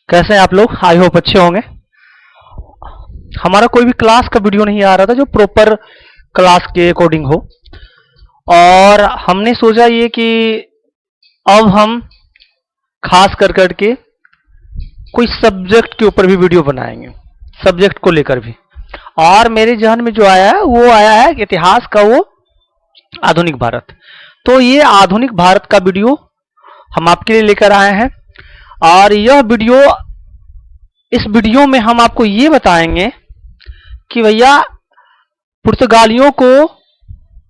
कैसे हैं आप लोग? आई होप अच्छे होंगे। हमारा कोई भी क्लास का वीडियो नहीं आ रहा था जो प्रॉपर क्लास के अकॉर्डिंग हो, और हमने सोचा ये कि अब हम खास कर करके कोई सब्जेक्ट के ऊपर भी वीडियो बनाएंगे, सब्जेक्ट को लेकर भी। और मेरे जहन में जो आया है वो आया है इतिहास का, वो आधुनिक भारत। तो ये आधुनिक भारत का वीडियो हम आपके लिए लेकर आए हैं, और यह वीडियो, इस वीडियो में हम आपको ये बताएंगे कि भैया पुर्तगालियों को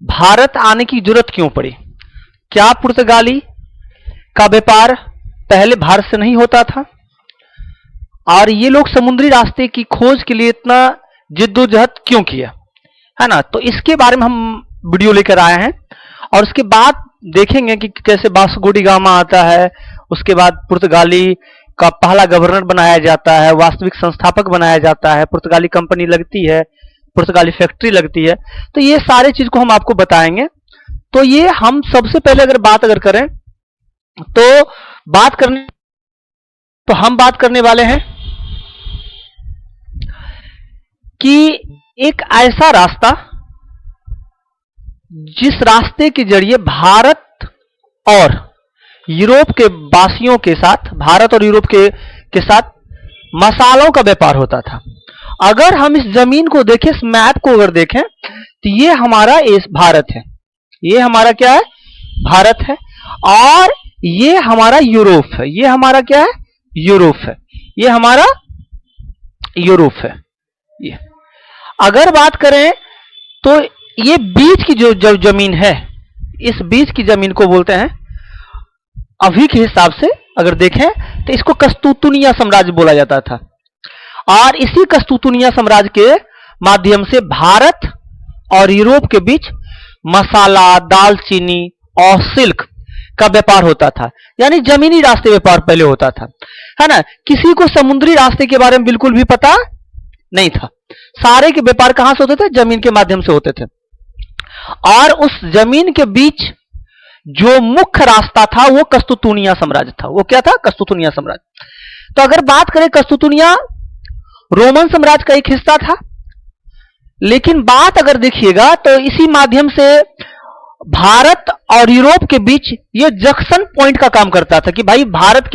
भारत आने की जरूरत क्यों पड़ी। क्या पुर्तगाली का व्यापार पहले भारत से नहीं होता था, और ये लोग समुद्री रास्ते की खोज के लिए इतना जिद्दोजहद क्यों किया, है ना। तो इसके बारे में हम वीडियो लेकर आए हैं, और उसके बाद देखेंगे कि कैसे वास्को डी गामा आता है, उसके बाद पुर्तगाली का पहला गवर्नर बनाया जाता है, वास्तविक संस्थापक बनाया जाता है, पुर्तगाली कंपनी लगती है, पुर्तगाली फैक्ट्री लगती है। तो ये सारे चीज को हम आपको बताएंगे। तो ये हम सबसे पहले अगर बात करें तो हम बात करने वाले हैं कि एक ऐसा रास्ता जिस रास्ते के जरिए भारत और यूरोप के वासियों के साथ, भारत और यूरोप के साथ मसालों का व्यापार होता था। अगर हम इस जमीन को देखें, इस मैप को अगर देखें, तो ये हमारा भारत है, ये हमारा क्या है, भारत है, और ये हमारा यूरोप है, ये हमारा क्या है, यूरोप है, ये हमारा यूरोप है। ये अगर बात करें तो ये बीच की जो जमीन है, इस बीच की जमीन को बोलते हैं, अभी के हिसाब से अगर देखें तो इसको कस्तूतुनिया साम्राज्य बोला जाता था। और इसी कस्तूतुनिया साम्राज्य के माध्यम से भारत और यूरोप के बीच मसाला, दालचीनी और सिल्क का व्यापार होता था। यानी जमीनी रास्ते व्यापार पहले होता था, है ना। किसी को समुद्री रास्ते के बारे में बिल्कुल भी पता नहीं था। सारे के व्यापार कहां से होते थे, जमीन के माध्यम से होते थे। और उस जमीन के बीच जो मुख्य रास्ता था वो कस्तूतुनिया साम्राज्य था। वो क्या था, कस्तूतुनिया साम्राज्य। तो अगर बात करें, कस्तूतुनिया रोमन साम्राज्य का एक हिस्सा था, लेकिन बात अगर देखिएगा तो इसी माध्यम से भारत और यूरोप के बीच ये जंक्शन पॉइंट का काम करता था कि भाई भारत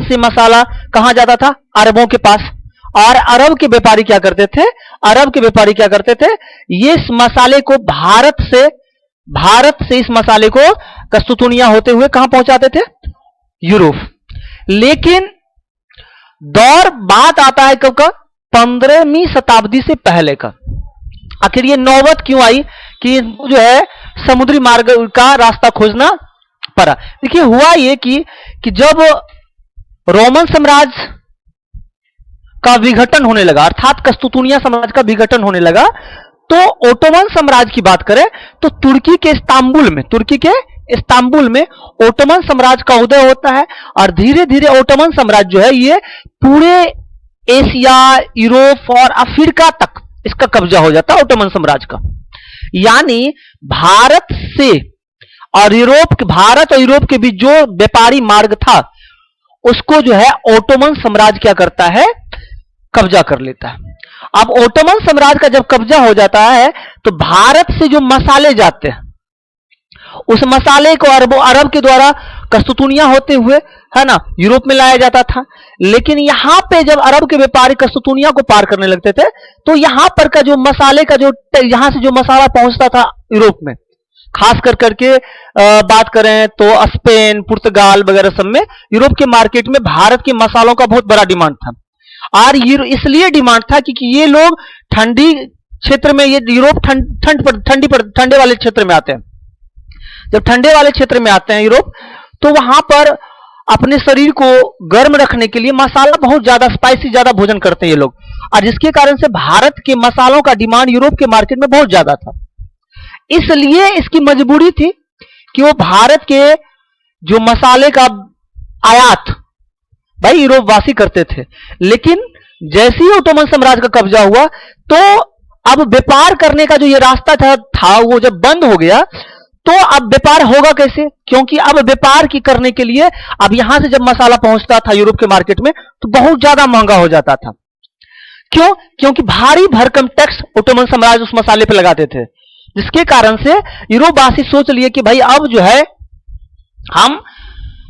से मसाला कहां जाता था, अरबों के पास। और अरब के व्यापारी क्या करते थे, ये इस मसाले को भारत से इस मसाले को कस्तूतुनिया होते हुए कहां पहुंचाते थे, यूरोप। लेकिन बात आता है कब का, 15वीं शताब्दी से पहले का। आखिर ये नौबत क्यों आई कि जो है समुद्री मार्ग का रास्ता खोजना पड़ा। देखिए हुआ ये कि जब रोमन साम्राज्य का विघटन होने लगा, अर्थात कस्तूतुनिया साम्राज्य का विघटन होने लगा, तो ओटोमन साम्राज्य की बात करें तो तुर्की के इस्तांबुल में ओटोमन साम्राज्य का उदय होता है। और धीरे धीरे ओटोमन साम्राज्य जो है ये पूरे एशिया, यूरोप और अफ्रीका तक इसका कब्जा हो जाता है, ओटोमन साम्राज्य का। यानी भारत और यूरोप के बीच जो व्यापारी मार्ग था उसको जो है ओटोमन साम्राज्य क्या करता है, कब्जा कर लेता है। अब ओटोमन साम्राज्य का जब कब्जा हो जाता है तो भारत से जो मसाले जाते हैं उस मसाले को अरब के द्वारा कस्तूतुनिया होते हुए, है ना, यूरोप में लाया जाता था। लेकिन यहां पे जब अरब के व्यापारी कस्तूतुनिया को पार करने लगते थे तो यहां पर का जो मसाले का यहां से जो मसाला पहुंचता था यूरोप में, खास करके बात करें तो स्पेन, पुर्तगाल वगैरह सब में यूरोप के मार्केट में भारत के मसालों का बहुत बड़ा डिमांड था। और इसलिए डिमांड था क्योंकि ये लोग ठंडी क्षेत्र में, ये यूरोप ठंडे वाले क्षेत्र में आते हैं। जब ठंडे वाले क्षेत्र में आते हैं यूरोप, तो वहां पर अपने शरीर को गर्म रखने के लिए मसाला बहुत ज्यादा, स्पाइसी ज्यादा भोजन करते हैं ये लोग, और जिसके कारण से भारत के मसालों का डिमांड यूरोप के मार्केट में बहुत ज्यादा था। इसलिए इसकी मजबूरी थी कि वो भारत के जो मसाले का आयात भाई यूरोप वासी करते थे। लेकिन जैसे ही ओटोमन साम्राज्य का कब्जा हुआ तो अब व्यापार करने का जो ये रास्ता था वो जब बंद हो गया तो अब व्यापार होगा कैसे? क्योंकि अब व्यापार की करने के लिए अब यहां से जब मसाला पहुंचता था यूरोप के मार्केट में तो बहुत ज्यादा महंगा हो जाता था। क्यों? क्योंकि भारी भरकम टैक्स ओटोमन साम्राज्य उस मसाले पे लगाते थे, जिसके कारण से यूरोपवासी सोच लिए कि भाई अब जो है हम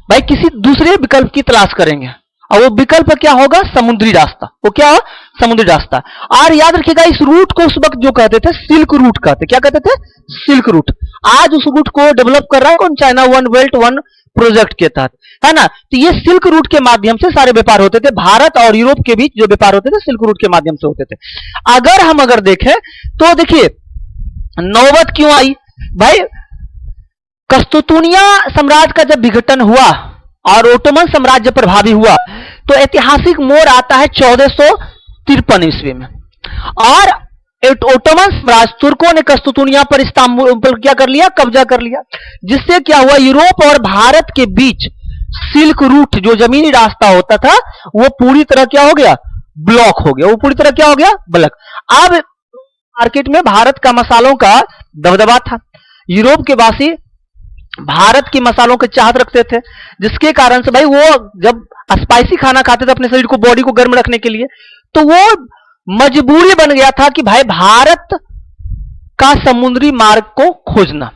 भाई किसी दूसरे विकल्प की तलाश करेंगे, और वो विकल्प क्या होगा? समुद्री रास्ता। वो क्या हो? समुद्री रास्ता। और याद रखिएगा इस रूट को उस वक्त जो कहते थे सिल्क रूट कहते। क्या कहते थे? Silk route. आज उस रूट को डेवलप कर रहा है कौन? China one belt one project के तहत, है ना। तो ये सिल्क रूट के माध्यम से सारे व्यापार होते थे। भारत और यूरोप के बीच जो व्यापार होते थे सिल्क रूट के माध्यम से होते थे। अगर देखें तो देखिए नौबत क्यों आई भाई? कस्तुतुनिया साम्राज्य का जब विघटन हुआ और ओटोमन साम्राज्य प्रभावी हुआ तो ऐतिहासिक मोड़ आता है 1453 ईस्वी में। और ओटोमन साम्राज्य तुर्कों ने कस्तुतुनिया पर इस्तांबुल पर क्या कर लिया? कब्जा कर लिया। जिससे क्या हुआ? यूरोप और भारत के बीच सिल्क रूट जो जमीनी रास्ता होता था वो पूरी तरह क्या हो गया? ब्लॉक हो गया। वो पूरी तरह क्या हो गया? ब्लॉक। अब मार्केट में भारत का मसालों का दबदबा था। यूरोप के वासी भारत की मसालों की चाहत रखते थे, जिसके कारण से भाई वो जब स्पाइसी खाना खाते थे अपने शरीर को, बॉडी को गर्म रखने के लिए, तो वो मजबूरी बन गया था कि भाई भारत का समुद्री मार्ग को खोजना।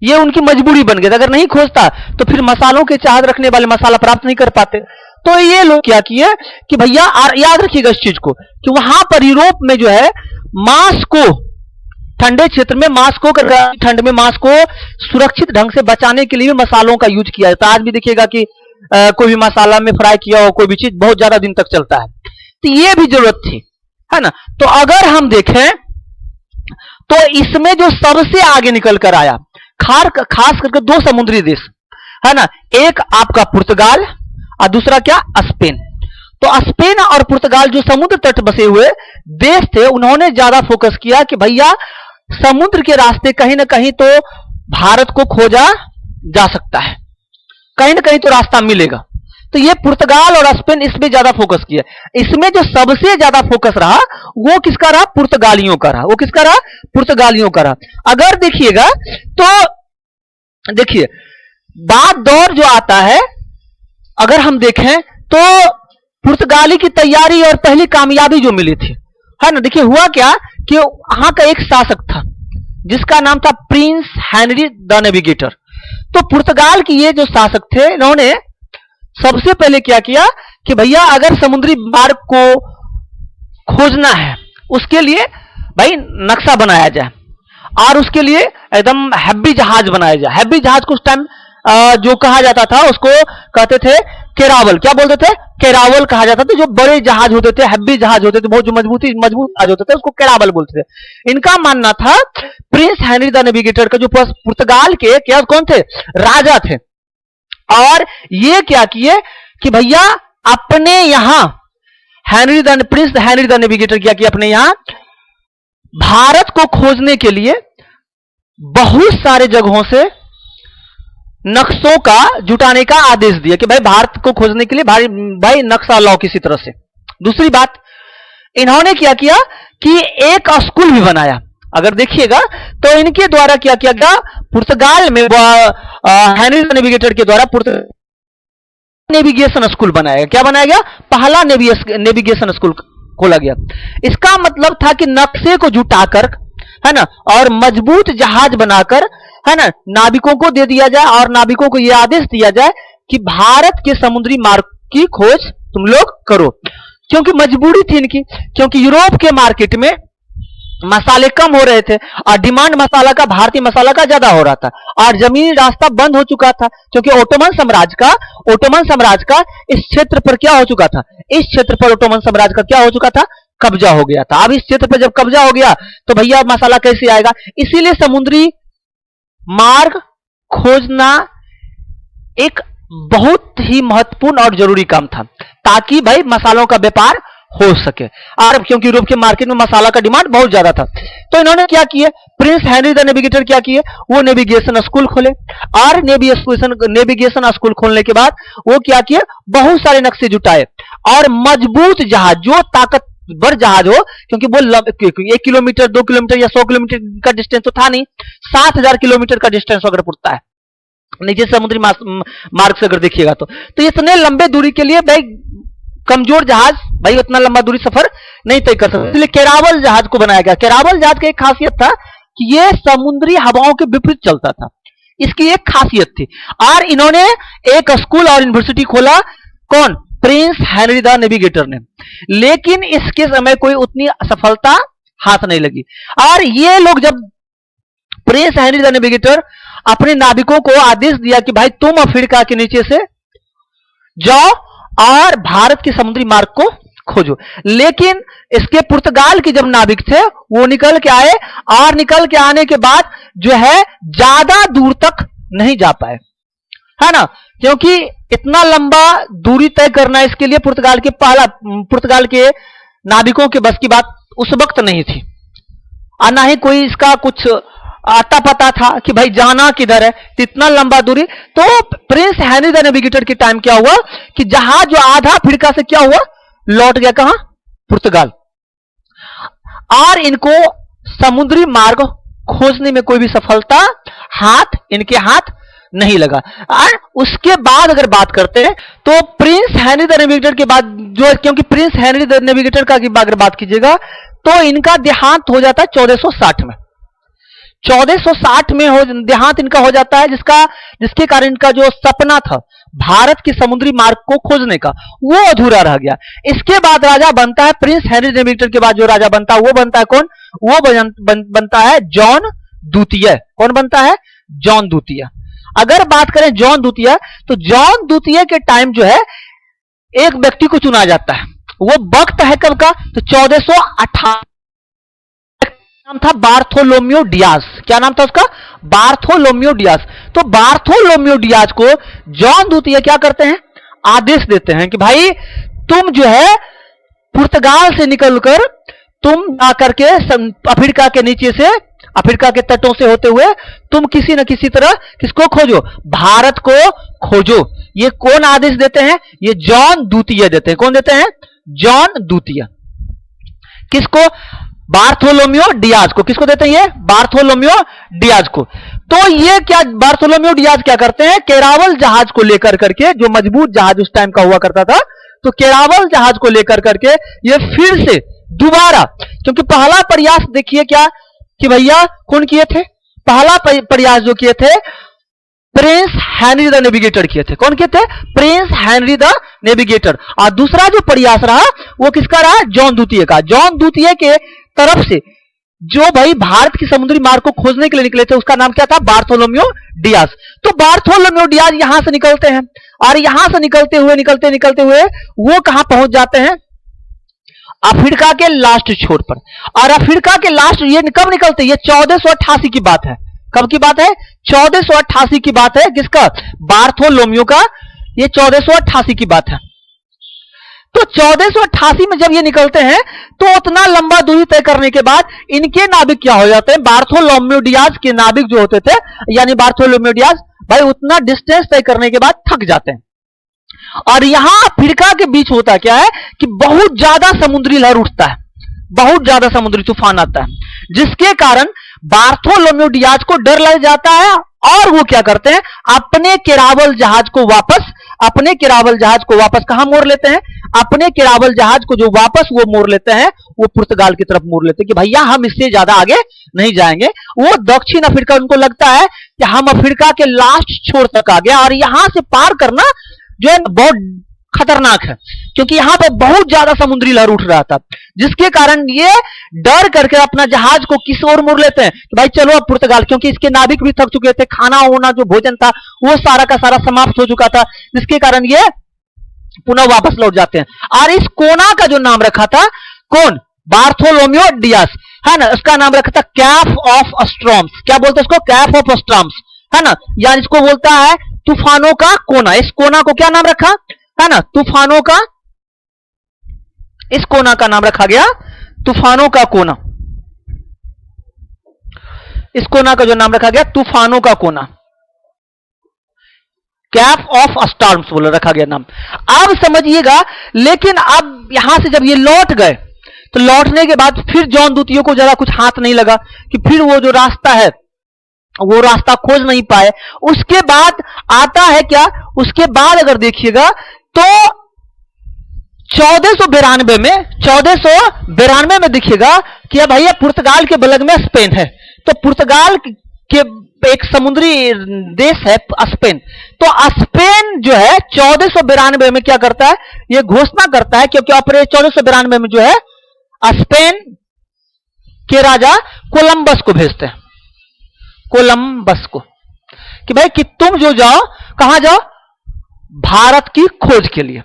ये उनकी मजबूरी बन गया था। अगर नहीं खोजता तो फिर मसालों के चाहत रखने वाले मसाला प्राप्त नहीं कर पाते। तो ये लोग क्या किए कि भैया याद रखिएगा इस चीज को कि वहां पर यूरोप में जो है मांस को, ठंडे क्षेत्र में मांस को, ठंड में मांस को सुरक्षित ढंग से बचाने के लिए मसालों का यूज किया जाता है। आज भी देखिएगा कि कोई भी मसाला में फ्राई किया हो कोई भी चीज बहुत ज्यादा दिन तक चलता है। तो ये भी जरूरत थी, है ना। तो अगर हम देखें तो इसमें जो सबसे आगे निकल कर आया खास करके दो समुद्री देश, है ना। एक आपका पुर्तगाल और दूसरा क्या? स्पेन। तो स्पेन और पुर्तगाल जो समुद्र तट बसे हुए देश थे, उन्होंने ज्यादा फोकस किया कि भैया समुद्र के रास्ते कहीं ना कहीं तो भारत को खोजा जा सकता है, कहीं ना कहीं तो रास्ता मिलेगा। तो ये पुर्तगाल और स्पेन इसमें ज्यादा फोकस किया। इसमें जो सबसे ज्यादा फोकस रहा वो किसका रहा? पुर्तगालियों का रहा। वो किसका रहा? पुर्तगालियों का रहा। अगर देखिएगा तो देखिए बाद दौर जो आता है, अगर हम देखें तो पुर्तगाली की तैयारी और पहली कामयाबी जो मिली थी, है ना। देखिए हुआ क्या कि वहां का एक शासक था जिसका नाम था प्रिंस हेनरी द नेविगेटर। तो पुर्तगाल की ये जो शासक थे, इन्होंने सबसे पहले क्या किया कि भैया अगर समुद्री मार्ग को खोजना है उसके लिए भाई नक्शा बनाया जाए और उसके लिए एकदम हैवी जहाज बनाया जाए। हैवी जहाज को उस टाइम जो कहा जाता था उसको कहते थे केरावल। क्या बोलते थे? केरावल कहा जाता था। जो बड़े जहाज होते थे, हैवी जहाज होते थे, बहुत जो मजबूत जहाज होते थे, उसको केरावल बोलते थे। इनका मानना था प्रिंस हेनरी द नेविगेटर का, जो पुर्तगाल के क्या कौन थे? राजा थे। और ये क्या किए कि भैया अपने यहां प्रिंस हेनरी द नेविगेटर क्या किया? अपने यहां भारत को खोजने के लिए बहुत सारे जगहों से नक्शों का जुटाने का आदेश दिया कि भाई भारत को खोजने के लिए भाई नक्शा लाओ किसी तरह से। दूसरी बात, इन्होंने क्या किया कि एक स्कूल भी बनाया। अगर देखिएगा तो इनके द्वारा क्या किया गया? पुर्तगाल में हेनरी द नेविगेटर के द्वारा नेविगेशन स्कूल बनाया गया। क्या बनाया गया? पहला नेविगेशन स्कूल खोला गया। इसका मतलब था कि नक्शे को जुटाकर, है ना, और मजबूत जहाज बनाकर, है ना, नाविकों को दे दिया जाए और नाविकों को यह आदेश दिया जाए कि भारत के समुद्री मार्ग की खोज तुम लोग करो। क्योंकि मजबूरी थी इनकी, क्योंकि यूरोप के मार्केट में मसाले कम हो रहे थे और डिमांड मसाला का, भारतीय मसाला का ज्यादा हो रहा था और जमीनी रास्ता बंद हो चुका था। क्योंकि ओटोमन साम्राज्य का इस क्षेत्र पर क्या हो चुका था? इस क्षेत्र पर ओटोमन साम्राज्य का क्या हो चुका था? कब्जा हो गया था। अब इस क्षेत्र पर जब कब्जा हो गया तो भैया मसाला कैसे आएगा? इसीलिए समुद्री मार्ग खोजना एक बहुत ही महत्वपूर्ण और जरूरी काम था, ताकि भाई मसालों का व्यापार हो सके। और क्योंकि यूरोप के मार्केट में मसाला का डिमांड बहुत ज्यादा था, तो इन्होंने क्या किए? प्रिंस हेनरी द नेविगेटर क्या किए? वो नेविगेशन स्कूल खोले और नेविगेशन स्कूल खोलने के बाद वो क्या किए? बहुत सारे नक्शे जुटाए और मजबूत जहाज, जो बड़ जहाज हो, क्योंकि वो 1 किलोमीटर 2 किलोमीटर या 100 किलोमीटर का डिस्टेंस तो था नहीं, 7,000 किलोमीटर का डिस्टेंस अगर पड़ता है नीचे समुद्री मार्ग से अगर देखिएगा तो इतने लंबे दूरी के लिए भाई कमजोर जहाज भाई उतना लंबा दूरी सफर नहीं तय कर सकता, इसलिए केरावल जहाज को बनाया गया। केरावल जहाज की एक खासियत था कि यह समुद्री हवाओं के विपरीत चलता था, इसकी एक खासियत थी। और इन्होंने एक स्कूल और यूनिवर्सिटी खोला, कौन? प्रिंस हेनरी द नेविगेटर ने, लेकिन इसके समय कोई उतनी सफलता हाथ नहीं लगी। और ये लोग जब प्रिंस हेनरी द नेविगेटर अपने नाविकों को आदेश दिया कि भाई तुम अफ्रीका के नीचे से जाओ और भारत के समुद्री मार्ग को खोजो, लेकिन इसके पुर्तगाल के जब नाविक थे वो निकल के आए और निकल के आने के बाद जो है ज्यादा दूर तक नहीं जा पाए, है ना, क्योंकि इतना लंबा दूरी तय करना इसके लिए पुर्तगाल के नाविकों के बस की बात उस वक्त नहीं थी, और ना ही कोई इसका कुछ आता पता था कि भाई जाना किधर है, तो इतना लंबा दूरी। तो प्रिंस हेनरी द नेविगेटर के टाइम क्या हुआ कि जहाज जो आधा अफ्रीका से क्या हुआ, लौट गया कहां? पुर्तगाल। और इनको समुद्री मार्ग खोजने में कोई भी सफलता इनके हाथ नहीं लगा। और उसके बाद अगर बात करते हैं तो प्रिंस हेनरी द नेविगेटर के बाद जो, क्योंकि प्रिंस हेनरी द नेविगेटर का अगर बात कीजिएगा तो इनका देहांत हो जाता है 1460 में। 1460 में देहांत इनका हो जाता है, जिसके कारण इनका जो सपना था भारत के समुद्री मार्ग को खोजने का वो अधूरा रह गया। इसके बाद राजा बनता है, प्रिंस हेनरी नेविगेटर के बाद जो राजा बनता है वो बनता है कौन? वो बनता है जॉन द्वितीय। कौन बनता है? जॉन द्वितीय। अगर बात करें जॉन द्वितीय, तो जॉन द्वितीय के टाइम जो है एक व्यक्ति को चुना जाता है, वो वक्त है कब का? तो 1418। नाम था बार्थोलोम्यो डियाज। क्या नाम था उसका? बार्थोलोम्यो डियाज। तो बार्थोलोम्यो डियाज को जॉन द्वितीय क्या करते हैं? आदेश देते हैं कि भाई तुम जो है पुर्तगाल से निकलकर तुम आकर के अफ्रीका के नीचे से, अफ्रीका के तटों से होते हुए तुम किसी न किसी तरह किसको खोजो? भारत को खोजो। ये कौन आदेश देते हैं? ये जॉन द्वितीय देते हैं। कौन देते हैं? जॉन द्वितीय। किसको? बार्थोलोम्यो डियाज को। किसको देते हैं ये? बार्थोलोम्यो डियाज को। तो ये क्या, बार्थोलोम्यो डियाज क्या करते हैं? केरावल जहाज को लेकर करके, जो मजबूत जहाज उस टाइम का हुआ करता था, तो केरावल जहाज को लेकर करके ये फिर से दोबारा, क्योंकि पहला प्रयास देखिए क्या कि भैया कौन किए थे? पहला प्रयास जो किए थे प्रिंस हेनरी द नेविगेटर किए थे। कौन किए थे? Prince Henry the navigator. और दूसरा जो प्रयास रहा वो किसका रहा? जॉन द्वितीय का। जॉन द्वितीय के तरफ से जो भाई भारत की समुद्री मार्ग को खोजने के लिए निकले थे उसका नाम क्या था? बार्थोलोम्यो डियाज। तो बार्थोलोम्यो डियाज यहां से निकलते हैं और यहां से निकलते हुए वो कहां पहुंच जाते हैं? अफ्रीका के लास्ट छोर पर। और अफ्रीका के लास्ट ये कब निकलते हैं? ये 1488 की बात है। कब की बात है? 1488 की बात है। किसका? बार्थोलोम्यो का। ये 1488 की बात है। तो 1488 में जब ये निकलते हैं तो उतना लंबा दूरी तय करने के बाद इनके नाविक क्या हो जाते हैं? बार्थोलोम्यो डियाज के नाविक जो होते थे, यानी बार्थोलोम्यो डियाज भाई उतना डिस्टेंस तय करने के बाद थक जाते हैं। और यहां अफ्रीका के बीच होता क्या है कि बहुत ज्यादा समुद्री लहर उठता है, बहुत ज्यादा समुद्री तूफान आता है, जिसके कारण बार्थोलोम्यो डियाज को डर लग जाता है और वो क्या करते हैं? अपने केरावल जहाज को वापस कहां मोड़ लेते हैं? अपने केरावल जहाज को जो वापस वो मोड़ लेते हैं, वो पुर्तगाल की तरफ मोड़ लेते हैं कि भैया हम इससे ज्यादा आगे नहीं जाएंगे। वो दक्षिण अफ्रीका, उनको लगता है कि हम अफ्रीका के लास्ट छोर तक आ गए और यहां से पार करना जो है बहुत खतरनाक है, क्योंकि यहां पर बहुत ज्यादा समुद्री लहर उठ रहा था, जिसके कारण ये डर करके अपना जहाज को किस ओर मोड़ लेते हैं कि भाई चलो अब पुर्तगाल, क्योंकि इसके नाविक भी थक चुके थे, खाना होना जो भोजन था वो सारा का सारा समाप्त हो चुका था, जिसके कारण ये पुनः वापस लौट जाते हैं। और इस कोना का जो नाम रखा था कौन? बार्थोलोम्यो डियाज, है ना, उसका नाम रखा था कैप ऑफ स्टॉर्म्स। क्या बोलते हैं इसको? कैप ऑफ स्टॉर्म्स, है ना, यानी इसको बोलता है तूफानों का कोना। इस कोना को क्या नाम रखा है ना? तूफानों का, इस कोना का नाम रखा गया तूफानों का कोना। इस कोना का जो नाम रखा गया तूफानों का कोना, कैप ऑफ स्टॉर्म्स बोला रखा गया नाम। अब समझिएगा, लेकिन अब यहां से जब ये लौट गए तो लौटने के बाद फिर जॉन द्वितीय को जरा कुछ हाथ नहीं लगा कि फिर वो जो रास्ता है वो रास्ता खोज नहीं पाए। उसके बाद आता है क्या, उसके बाद अगर देखिएगा तो 1492 में देखिएगा कि भैया पुर्तगाल के बगल में स्पेन है, तो पुर्तगाल के एक समुद्री देश है स्पेन। तो स्पेन जो है 1492 में क्या करता है, ये घोषणा करता है, क्योंकि अपने 1492 में जो है स्पेन के राजा कोलंबस को भेजते हैं, कोलंबस को, कि भाई कि तुम जो जाओ, कहां जाओ, भारत की खोज के लिए।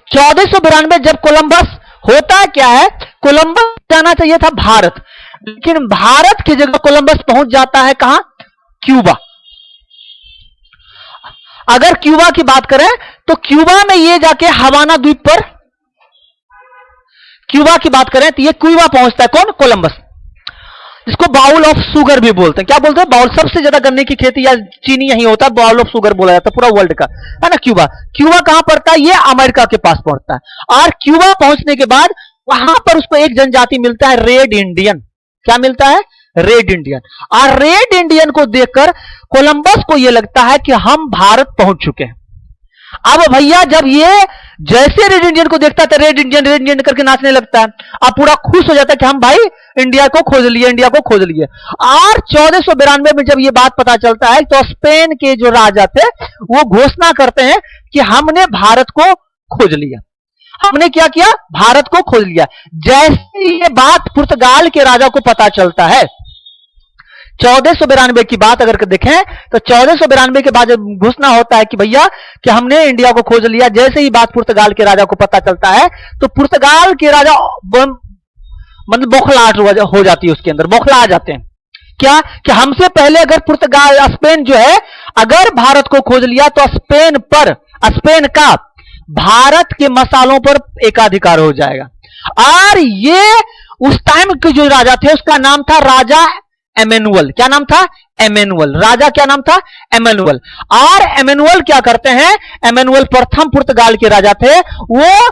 1492 जब कोलंबस होता क्या है, कोलंबस जाना चाहिए था भारत, लेकिन भारत की जगह कोलंबस पहुंच जाता है कहां, क्यूबा। अगर क्यूबा की बात करें तो क्यूबा में ये जाके हवाना द्वीप पर, क्यूबा की बात करें तो ये क्यूबा पहुंचता है, कौन, कोलंबस, जिसको बाउल ऑफ शुगर भी बोलते हैं। क्या बोलते हैं, बाउल, सबसे ज्यादा गन्ने की खेती या चीनी यही होता है, बाउल ऑफ शुगर बोला जाता है पूरा वर्ल्ड का, है ना। क्यूबा, क्यूबा कहां पड़ता है, ये अमेरिका के पास पड़ता है। और क्यूबा पहुंचने के बाद वहां पर उसको एक जनजाति मिलता है, रेड इंडियन। क्या मिलता है, रेड इंडियन। और रेड इंडियन को देखकर कोलंबस को यह लगता है कि हम भारत पहुंच चुके हैं। अब भैया जब ये जैसे रेड इंडियन को देखता है, रेड इंडियन करके नाचने लगता है, अब पूरा खुश हो जाता है कि हम भाई इंडिया को खोज लिए, इंडिया को खोज लिए। और 1492 में जब ये बात पता चलता है तो स्पेन के जो राजा थे वो घोषणा करते हैं कि हमने भारत को खोज लिया, हमने क्या किया, भारत को खोज लिया। जैसे ये बात पुर्तगाल के राजा को पता चलता है, 1492 की बात अगर देखें तो 1492 के बाद जब घोषणा होता है कि भैया कि हमने इंडिया को खोज लिया, जैसे ही बात पुर्तगाल के राजा को पता चलता है तो पुर्तगाल के राजा मतलब बौखलाहट हो जाती है, उसके अंदर बौखला आ जाते हैं। क्या कि हमसे पहले अगर पुर्तगाल, स्पेन जो है अगर भारत को खोज लिया तो स्पेन स्पेन का भारत के मसालों पर एकाधिकार हो जाएगा। और ये उस टाइम के जो राजा थे उसका नाम था राजा एमेनुअल। क्या नाम था, एमेनुअल। राजा क्या नाम था, एमेनुअल। और एमेनुअल क्या करते हैं, एमेनुअल प्रथम पुर्तगाल के राजा थे। वो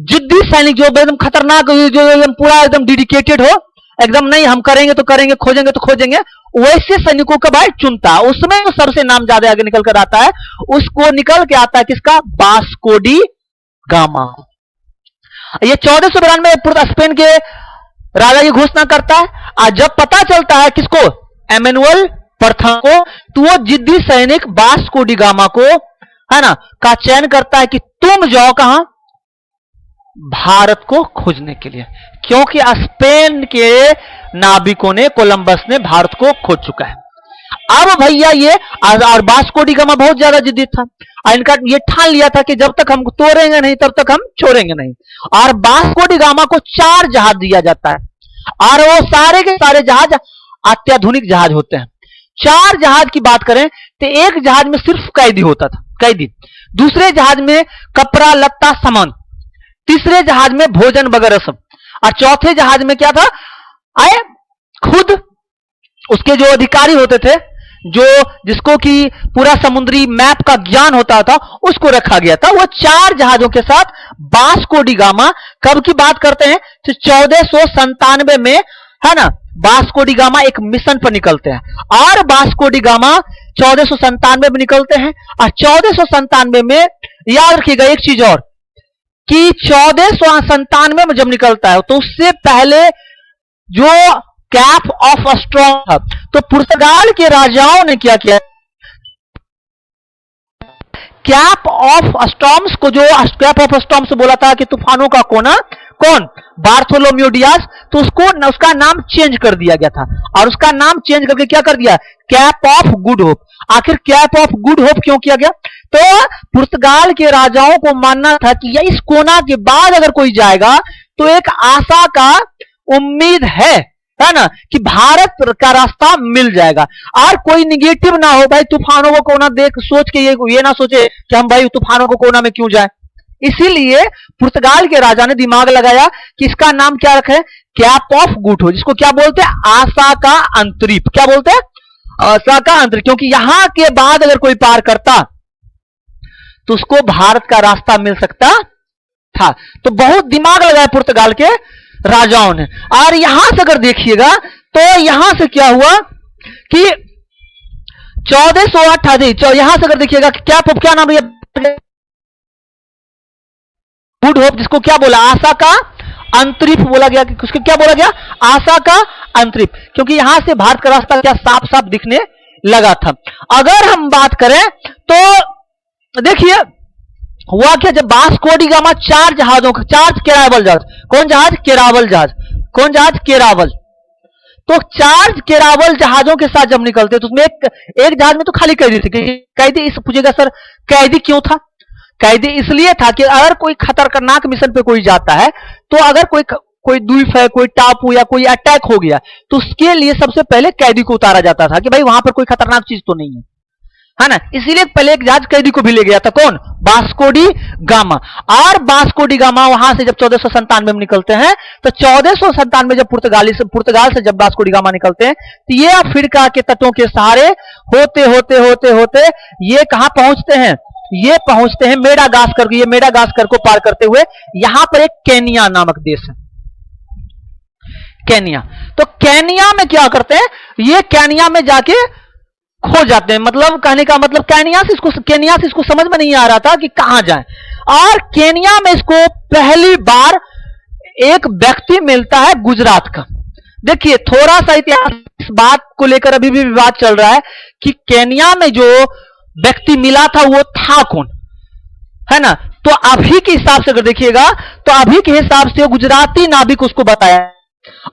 जिद्दी सैनिक, जो एकदम खतरनाक, जो एकदम पूरा एकदम डेडिकेटेड हो, एकदम नहीं हम करेंगे तो करेंगे, खोजेंगे तो खोजेंगे, वैसे सैनिकों का भाई चुनता। उसमें जो सबसे नाम ज्यादा आगे निकल कर आता है, उसको निकल के आता है किसका, वास्को डी गामा। ये 1492 स्पेन के राजा की घोषणा करता है। आज जब पता चलता है किसको, एमेनुअल प्रथम को, तो वो जिद्दी सैनिक वास्को डी गामा को, है ना, का चयन करता है कि तुम जाओ कहां, भारत को खोजने के लिए, क्योंकि स्पेन के नाविकों ने, कोलंबस ने भारत को खोज चुका है। अब भैया ये और वास्को डी गामा बहुत ज्यादा जिद्दी था, इनका ये ठान लिया था कि जब तक हम तोड़ेंगे नहीं तब तक हम छोड़ेंगे नहीं। और वास्को डी गामा को 4 जहाज दिया जाता है, और वो सारे के सारे जहाज अत्याधुनिक जहाज होते हैं। 4 जहाज की बात करें तो एक जहाज में सिर्फ कैदी होता था, कैदी, दूसरे जहाज में कपड़ा लत्ता सामान, तीसरे जहाज में भोजन वगैरह सब, और चौथे जहाज में क्या था, आए खुद उसके जो अधिकारी होते थे, जो जिसको कि पूरा समुद्री मैप का ज्ञान होता था, उसको रखा गया था। वो 4 जहाजों के साथ वास्को डी गामा, कब की बात करते हैं तो 1497 में, है ना, वास्को डी गामा एक मिशन पर निकलते हैं। और वास्को डी गामा 1497 में निकलते हैं। और 1497 में याद रखिएगा एक चीज और, कि 1497 में जब निकलता है तो उससे पहले जो कैप ऑफ स्टॉर्म था, तो पुर्तगाल के राजाओं ने क्या किया, कैप ऑफ स्टॉर्म्स को, जो कैप ऑफ स्टॉर्म्स बोला था कि तूफानों का कोना, कौन, बार्थोलोम्यू डियाज, तो उसका नाम चेंज कर दिया गया था। और उसका नाम चेंज करके क्या कर दिया, कैप ऑफ गुड होप। आखिर कैप ऑफ गुड होप क्यों किया गया, तो पुर्तगाल के राजाओं को मानना था कि इस कोना के बाद अगर कोई जाएगा तो एक आशा का उम्मीद है ना, कि भारत का रास्ता मिल जाएगा। और कोई निगेटिव ना हो भाई, तूफानों को कोना देख सोच के ये ना सोचे कि हम भाई तूफानों को कोना में क्यों जाए। इसीलिए पुर्तगाल के राजा ने दिमाग लगाया कि इसका नाम क्या रखे, कैप ऑफ गुड होप, जिसको क्या बोलते हैं, आशा का अंतरीप। क्या बोलते हैं, आशा का अंतरीप, क्योंकि यहां के बाद अगर कोई पार करता तो उसको भारत का रास्ता मिल सकता था। तो बहुत दिमाग लगाया पुर्तगाल के राजाओं ने। और यहां से अगर देखिएगा तो यहां से क्या हुआ कि 1428, यहां से अगर देखिएगा क्या नाम है, गुड होप, जिसको क्या बोला, आशा का अंतरिक्ष बोला गया। उसको क्या बोला गया, आशा का अंतरिक्ष, क्योंकि यहां से भारत का रास्ता क्या साफ साफ दिखने लगा था। अगर हम बात करें तो देखिए हुआ क्या, जब वास्को डी गामा 4 जहाजों का, 4 केरावल जहाज, कौन जहाज, केरावल जहाज, कौन जहाज, केरावल, तो 4 केरावल जहाजों के साथ जब निकलते तो उसमें एक जहाज में तो खाली कैदी थे। कैदी, इस पूछेगा सर कैदी क्यों था, कैदी इसलिए था कि अगर कोई खतरनाक मिशन पे कोई जाता है तो अगर कोई द्वीप है, कोई टापू या कोई अटैक हो गया तो उसके लिए सबसे पहले कैदी को उतारा जाता था कि भाई वहां पर कोई खतरनाक चीज तो नहीं है ना। इसीलिए पहले एक जहाज कैदी को भी ले गया था, कौन, वास्को डी गामा। और वास्को डी गामा वहां से जब 1497 में निकलते हैं तो 1497 में जब पुर्तगाल से जब वास्को डी गामा निकलते हैं तो ये अफ्रीका के तटों के सहारे होते होते होते होते ये कहां पहुंचते हैं, ये पहुंचते हैं मेडागास्कर। ये मेडागास्कर को पार करते हुए यहां पर एक केनिया नामक देश है, केनिया। तो केनिया में क्या करते हैं, ये केनिया में जाके खो जाते हैं। मतलब कहने का मतलब केनिया से इसको समझ में नहीं आ रहा था कि कहां जाए। और केनिया में इसको पहली बार एक व्यक्ति मिलता है गुजरात का। देखिए थोड़ा सा इतिहास, इस बात को लेकर अभी भी विवाद चल रहा है कि केनिया में जो व्यक्ति मिला था वो था कौन, है ना। तो अभी के हिसाब से अगर देखिएगा तो अभी के हिसाब से गुजराती नाविक उसको बताया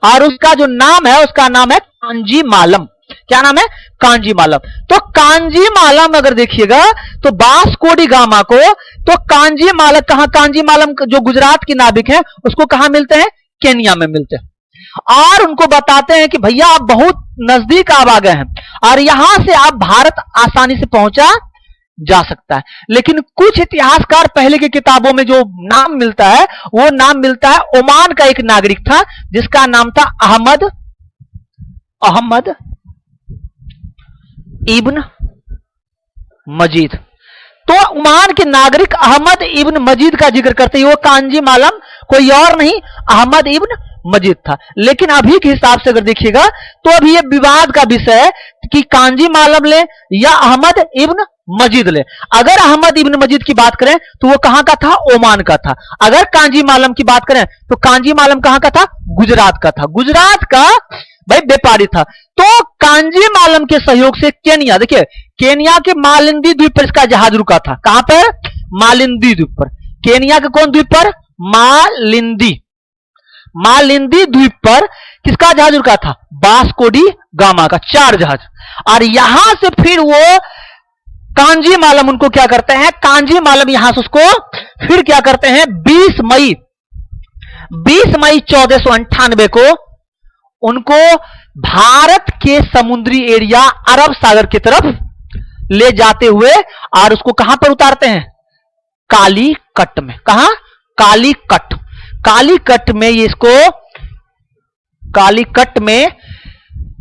और उसका जो नाम है उसका नाम है कांजी मालम। क्या नाम है, कांजी मालम। तो कांजी मालम अगर देखिएगा तो वास्को डी गामा को, तो कांजी मालम कहां, कांजी मालम जो गुजरात की नाविक है उसको कहां मिलते हैं, केनिया में मिलते हैं। और उनको बताते हैं कि भैया आप बहुत नजदीक आप आ गए हैं और यहां से आप भारत आसानी से पहुंचा जा सकता है। लेकिन कुछ इतिहासकार पहले की किताबों में जो नाम मिलता है वो नाम मिलता है ओमान का एक नागरिक था जिसका नाम था अहमद इब्न मजीद। तो ओमान के नागरिक अहमद इब्न मजीद का जिक्र करते हैं। वो कांजी मालम कोई और नहीं, अहमद इब्न मजीद था। लेकिन अभी के हिसाब से अगर देखिएगा तो अभी ये विवाद का विषय है कि कांजी मालम ले या अहमद इब्न मजीद ले। अगर अहमद इब्न मजीद की बात करें तो वो कहां का था, ओमान का था। अगर कांजी मालम की बात करें तो कांजी मालम कहां का था, गुजरात का था। गुजरात का भाई व्यापारी था। तो कांजी मालम के सहयोग से केनिया, देखिए केनिया के मालिंदी द्वीप पर इसका जहाज रुका था। कहां पर, मालिंदी द्वीप पर। केनिया के कौन द्वीप पर, मालिंदी द्वीप पर किसका जहाज रुका था, वास्को डी गामा का 4 जहाज। और यहां से फिर वो कांजी मालम उनको क्या करते हैं, कांजी मालम यहां से उसको फिर क्या करते हैं, 20 मई 1498 को उनको भारत के समुद्री एरिया अरब सागर की तरफ ले जाते हुए और उसको कहां पर उतारते हैं, कालीकट में। कहां, कालीकट में ये इसको, कालीकट में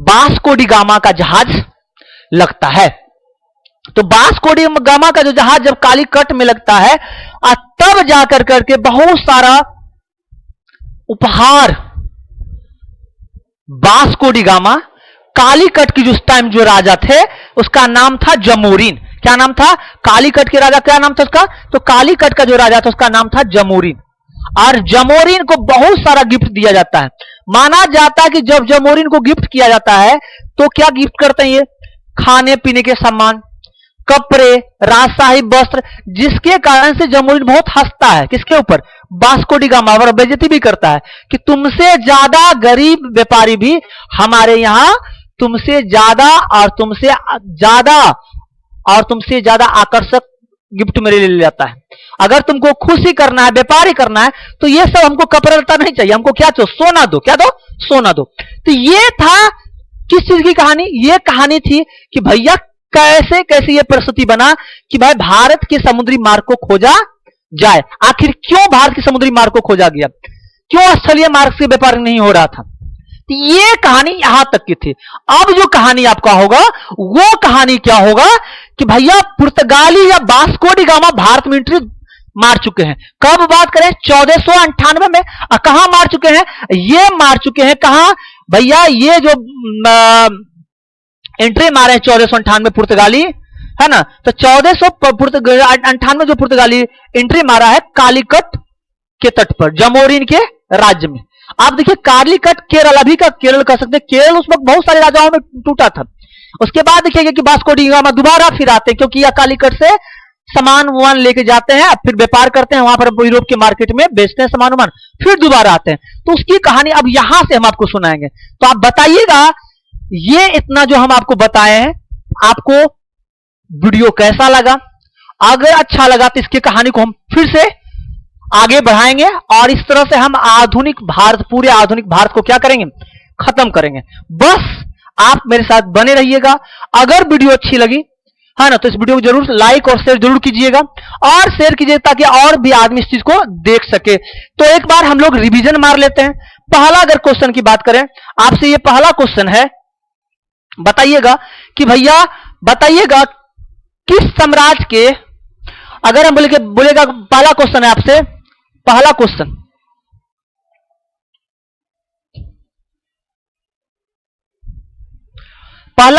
वास्को डी गामा का जहाज लगता है। तो वास्को डी गामा का जो जहाज जब कालीकट में लगता है और तब जाकर करके बहुत सारा उपहार वास्को डी गामा, कालीकट की जो टाइम जो राजा थे उसका नाम था जमोरिन। क्या नाम था, कालीकट के राजा क्या नाम था उसका, तो कालीकट का जो राजा था उसका नाम था जमोरिन। और जमोरिन को बहुत सारा गिफ्ट दिया जाता है। माना जाता है कि जब जमोरिन को गिफ्ट किया जाता है तो क्या गिफ्ट करते हैं ये, खाने पीने के सामान, कपड़े, राजशाही वस्त्र, जिसके कारण से जमोरिन बहुत हंसता है किसके ऊपर, वास्को डी गामा, और बेइज्जती भी करता है कि तुमसे ज्यादा गरीब व्यापारी भी हमारे यहां तुमसे ज्यादा और तुमसे ज्यादा आकर्षक गिफ्ट मेरे लिए ले जाता है। अगर तुमको खुशी करना है, व्यापारी करना है तो ये सब हमको कपड़ा लता नहीं चाहिए, हमको क्या चाहिए, सोना दो। क्या दो, सोना दो। तो ये था किस चीज की कहानी, ये कहानी थी कि भैया कैसे कैसे ये परिस्थिति बना कि भाई भारत के समुद्री मार्ग को खोजा जाए। आखिर क्यों भारत के समुद्री मार्ग को खोजा गया, क्यों स्थलीय मार्ग से व्यापार नहीं हो रहा था। तो ये कहानी यहां तक की थी। अब जो कहानी आपका होगा वो कहानी क्या होगा कि भैया पुर्तगाली या वास्को डी गामा भारत में एंट्री मार चुके हैं। कब बात करें? 1498 में। कहां मार चुके हैं? ये मार चुके हैं कहां भैया? ये जो एंट्री मारे हैं 1498 पुर्तगाली, है ना, तो 1498 जो पुर्तगाली एंट्री मारा है कालीकट के तट पर, जमोरिन के राज्य में। आप देखिए कालीकट केरल, अभी का केरल कह सकते हैं। केरल उस वक्त बहुत सारे राजाओं में टूटा था। उसके बाद देखिएगा कि वास्को डी गामा दोबारा फिर आते हैं, क्योंकि यह कालीकट से सामान वामान लेके जाते हैं, फिर व्यापार करते हैं, वहां पर यूरोप के मार्केट में बेचते हैं सामान वामान, फिर दोबारा आते हैं। तो उसकी कहानी अब यहां से हम आपको सुनाएंगे। तो आप बताइएगा ये इतना जो हम आपको बताए हैं, आपको वीडियो कैसा लगा? अगर अच्छा लगा तो इसकी कहानी को हम फिर से आगे बढ़ाएंगे और इस तरह से हम आधुनिक भारत, पूरे आधुनिक भारत को क्या करेंगे? खत्म करेंगे। बस आप मेरे साथ बने रहिएगा। अगर वीडियो अच्छी लगी है ना, तो इस वीडियो को जरूर लाइक और शेयर जरूर कीजिएगा, और शेयर कीजिए ताकि और भी आदमी इस चीज को देख सके। तो एक बार हम लोग रिवीजन मार लेते हैं। पहला अगर क्वेश्चन की बात करें, आपसे ये पहला क्वेश्चन है, बताइएगा कि भैया बताइएगा किस साम्राज्य के, अगर हम बोलेगा पहला क्वेश्चन है आपसे, पहला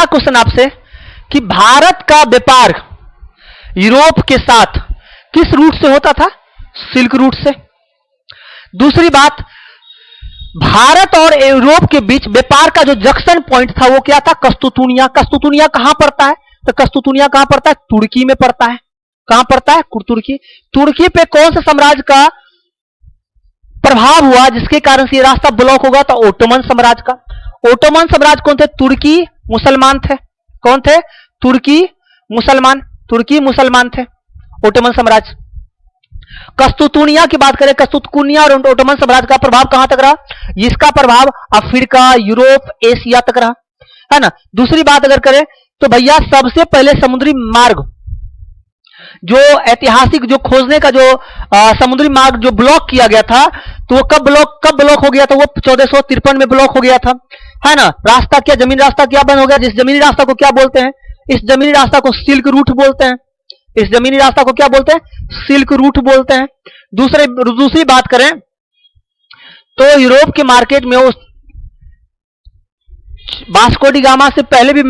क्वेश्चन आपसे कि भारत का व्यापार यूरोप के साथ किस रूट से होता था? सिल्क रूट से। दूसरी बात, भारत और यूरोप के बीच व्यापार का जो जंक्शन पॉइंट था वो क्या था? कस्तुतुनिया। कस्तुतुनिया कहां पड़ता है? तो कस्तुतुनिया कहां पड़ता है? तुर्की में पड़ता है। कहां पड़ता है? तुर्की। तुर्की पे कौन से साम्राज्य का प्रभाव हुआ जिसके कारण से ये रास्ता ब्लॉक होगा? तो ओटोमन साम्राज्य का। ओटोमन साम्राज्य कौन थे? तुर्की मुसलमान थे। कौन थे? तुर्की मुसलमान। तुर्की मुसलमान थे ओटोमन साम्राज्य। कस्तुतुनिया की बात करें, कस्तुतुनिया और ओटोमन साम्राज्य का प्रभाव कहां तक रहा? इसका प्रभाव अफ्रीका, यूरोप, एशिया तक रहा, है ना। दूसरी बात अगर करें तो भैया सबसे पहले समुद्री मार्ग जो ऐतिहासिक जो खोजने का जो समुद्री मार्ग जो ब्लॉक किया गया था, तो वो कब ब्लॉक हो गया था? वो 1453 में ब्लॉक हो गया था, है ना। रास्ता क्या, जमीनी रास्ता क्या बंद हो गया? जिस जमीनी रास्ता को क्या बोलते हैं? इस जमीनी रास्ता को सिल्क रूट बोलते हैं। इस जमीनी रास्ता को क्या बोलते हैं? सिल्क रूट बोलते हैं। दूसरी बात करें तो यूरोप के मार्केट में उस वास्को डी गामा से पहले भी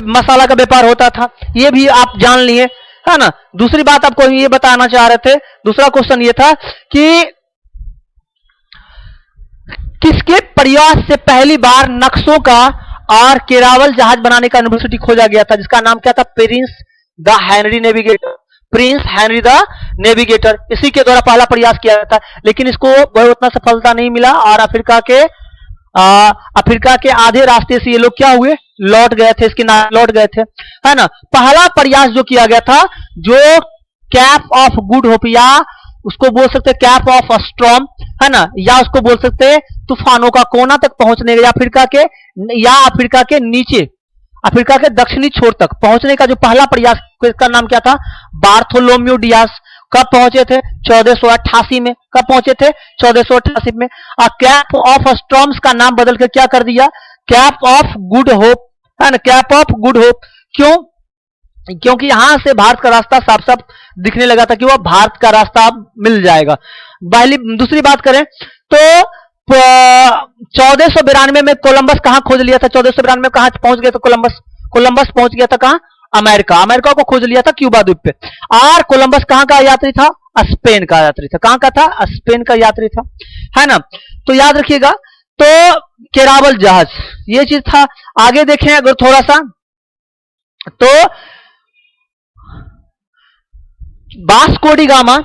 मसाला का व्यापार होता था, ये भी आप जान लिए, है ना। दूसरी बात आपको ये बताना चाह रहे थे, दूसरा क्वेश्चन ये था कि किसके प्रयास से पहली बार नक्शों का और केरावल जहाज बनाने का यूनिवर्सिटी खोजा गया था, जिसका नाम क्या था? Prince the Henry navigator. Prince Henry the navigator, इसी के द्वारा पहला प्रयास किया गया था, लेकिन इसको बहुत उतना सफलता नहीं मिला और अफ्रीका के आधे रास्ते से ये लोग क्या हुए? लौट गए थे, इसके नाम लौट गए थे, है ना। पहला प्रयास जो किया गया था, जो कैप ऑफ गुड होप, या उसको बोल सकते कैप ऑफ स्ट्रॉम, है ना, या उसको बोल सकते तूफानों का कोना तक पहुंचने का, अफ्रीका के नीचे, अफ्रीका के दक्षिणी छोर तक पहुंचने का जो पहला प्रयास, इसका नाम क्या था? Bartholomew Dias. कब पहुंचे थे? 1488 में। कब पहुंचे थे? 1488 में। और कैप ऑफ स्ट्रॉम्स का नाम बदल के क्या कर दिया? कैप ऑफ गुड होप, है ना, कैप ऑफ गुड होप। क्यों? क्योंकि यहां से भारत का रास्ता साफ साफ दिखने लगा था कि वह भारत का रास्ता अब मिल जाएगा। दूसरी बात करें तो 1492 में कोलंबस कहां खोज लिया था? 1492 में कहां पहुंच गया था कोलंबस? कोलंबस पहुंच गया था कहां? अमेरिका। अमेरिका को खोज लिया था क्यूबा द्वीप पे। और कोलंबस कहां का यात्री था? स्पेन का यात्री था। कहां का था? स्पेन का यात्री था, है ना। तो याद रखिएगा, तो केरावल जहाज ये चीज था। आगे देखें अगर थोड़ा सा, तो वास्को डी गामा,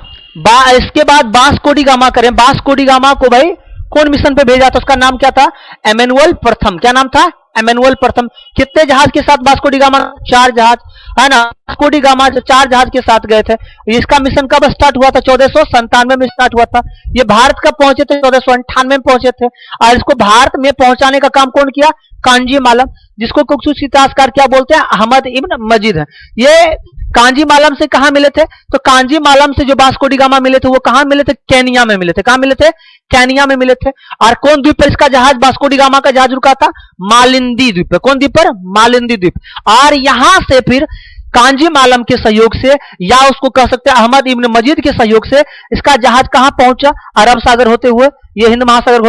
इसके बाद वास्को डी गामा करें। वास्को डी गामा को भाई कौन मिशन पे भेजा था? उसका नाम क्या था? एमेनुअल प्रथम। क्या नाम था? एमेनुअल प्रथम। कितने जहाज के साथ वास्को डी गामा? 4 जहाज, है ना। वास्को डी गामा 4 जहाज के साथ गए थे। इसका मिशन कब स्टार्ट हुआ था? 1497 में स्टार्ट हुआ था। ये भारत कब पहुंचे थे? 1498 में पहुंचे थे। और इसको भारत में पहुंचाने का काम कौन किया? कांजी मालम, जिसको कुछ इतिहासकार क्या बोलते हैं? अहमद इब्न मजीद है। ये कांजी मालम से कहां मिले थे? तो कांजी मालम से जो वास्को डी गामा मिले थे वो कहां मिले थे? केनिया में मिले थे। कहां मिले थे? केनिया में मिले थे। और कौन द्वीप पर इसका जहाज, वास्को डी गामा का जहाज रुका था? मालिंदी द्वीप पे। कौन द्वीप पर? मालिंदी द्वीप। और यहां से फिर कांजी मालम के सहयोग से, या उसको कह सकते हैं अहमद इब्न मजीद के सहयोग से इसका जहाज कहां पहुंचा? अरब सागर होते हुए, ये हिंद महासागर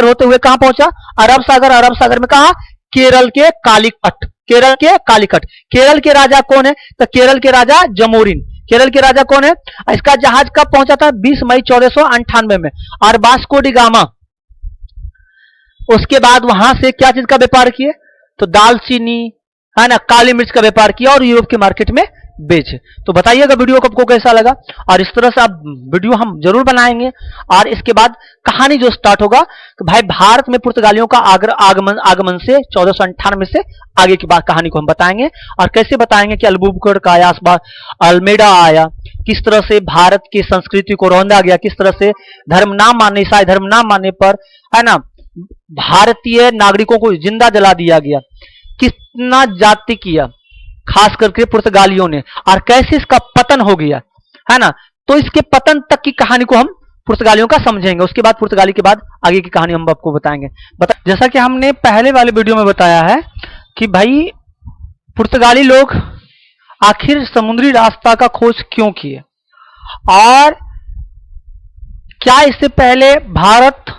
होते हुए कहां पहुंचा? अरब सागर। अरब सागर में कहा? केरल के कालीकट। केरल के राजा कौन है? तो केरल के राजा जमोरिन। केरल के राजा कौन है? इसका जहाज कब पहुंचा था? 20 मई 1498 में। और वास्को डी गामा उसके बाद वहां से क्या चीज का व्यापार किए? तो दालचीनी, है ना, काली मिर्च का व्यापार किया और यूरोप के मार्केट में बेचे। तो बताइएगा वीडियो को आपको कैसा लगा, और इस तरह से आप वीडियो हम जरूर बनाएंगे। और इसके बाद कहानी जो स्टार्ट होगा कि भाई भारत में पुर्तगालियों का आगमन से 1498 से आगे की बात कहानी को हम बताएंगे, और कैसे बताएंगे कि अल्बुकर्क आया, अल्मेडा आया, किस तरह से भारत की संस्कृति को रौंदा गया, किस तरह से धर्म ना मानने, ईसाई धर्म ना मानने पर, है ना, भारतीय नागरिकों को जिंदा जला दिया गया, कितना जाति किया खास करके पुर्तगालियों ने, और कैसे इसका पतन हो गया, है ना। तो इसके पतन तक की कहानी को हम पुर्तगालियों का समझेंगे। उसके बाद पुर्तगाली के बाद आगे की कहानी हम आपको बताएंगे। जैसा कि हमने पहले वाले वीडियो में बताया है कि भाई पुर्तगाली लोग आखिर समुद्री रास्ता का खोज क्यों किए, और क्या इससे पहले भारत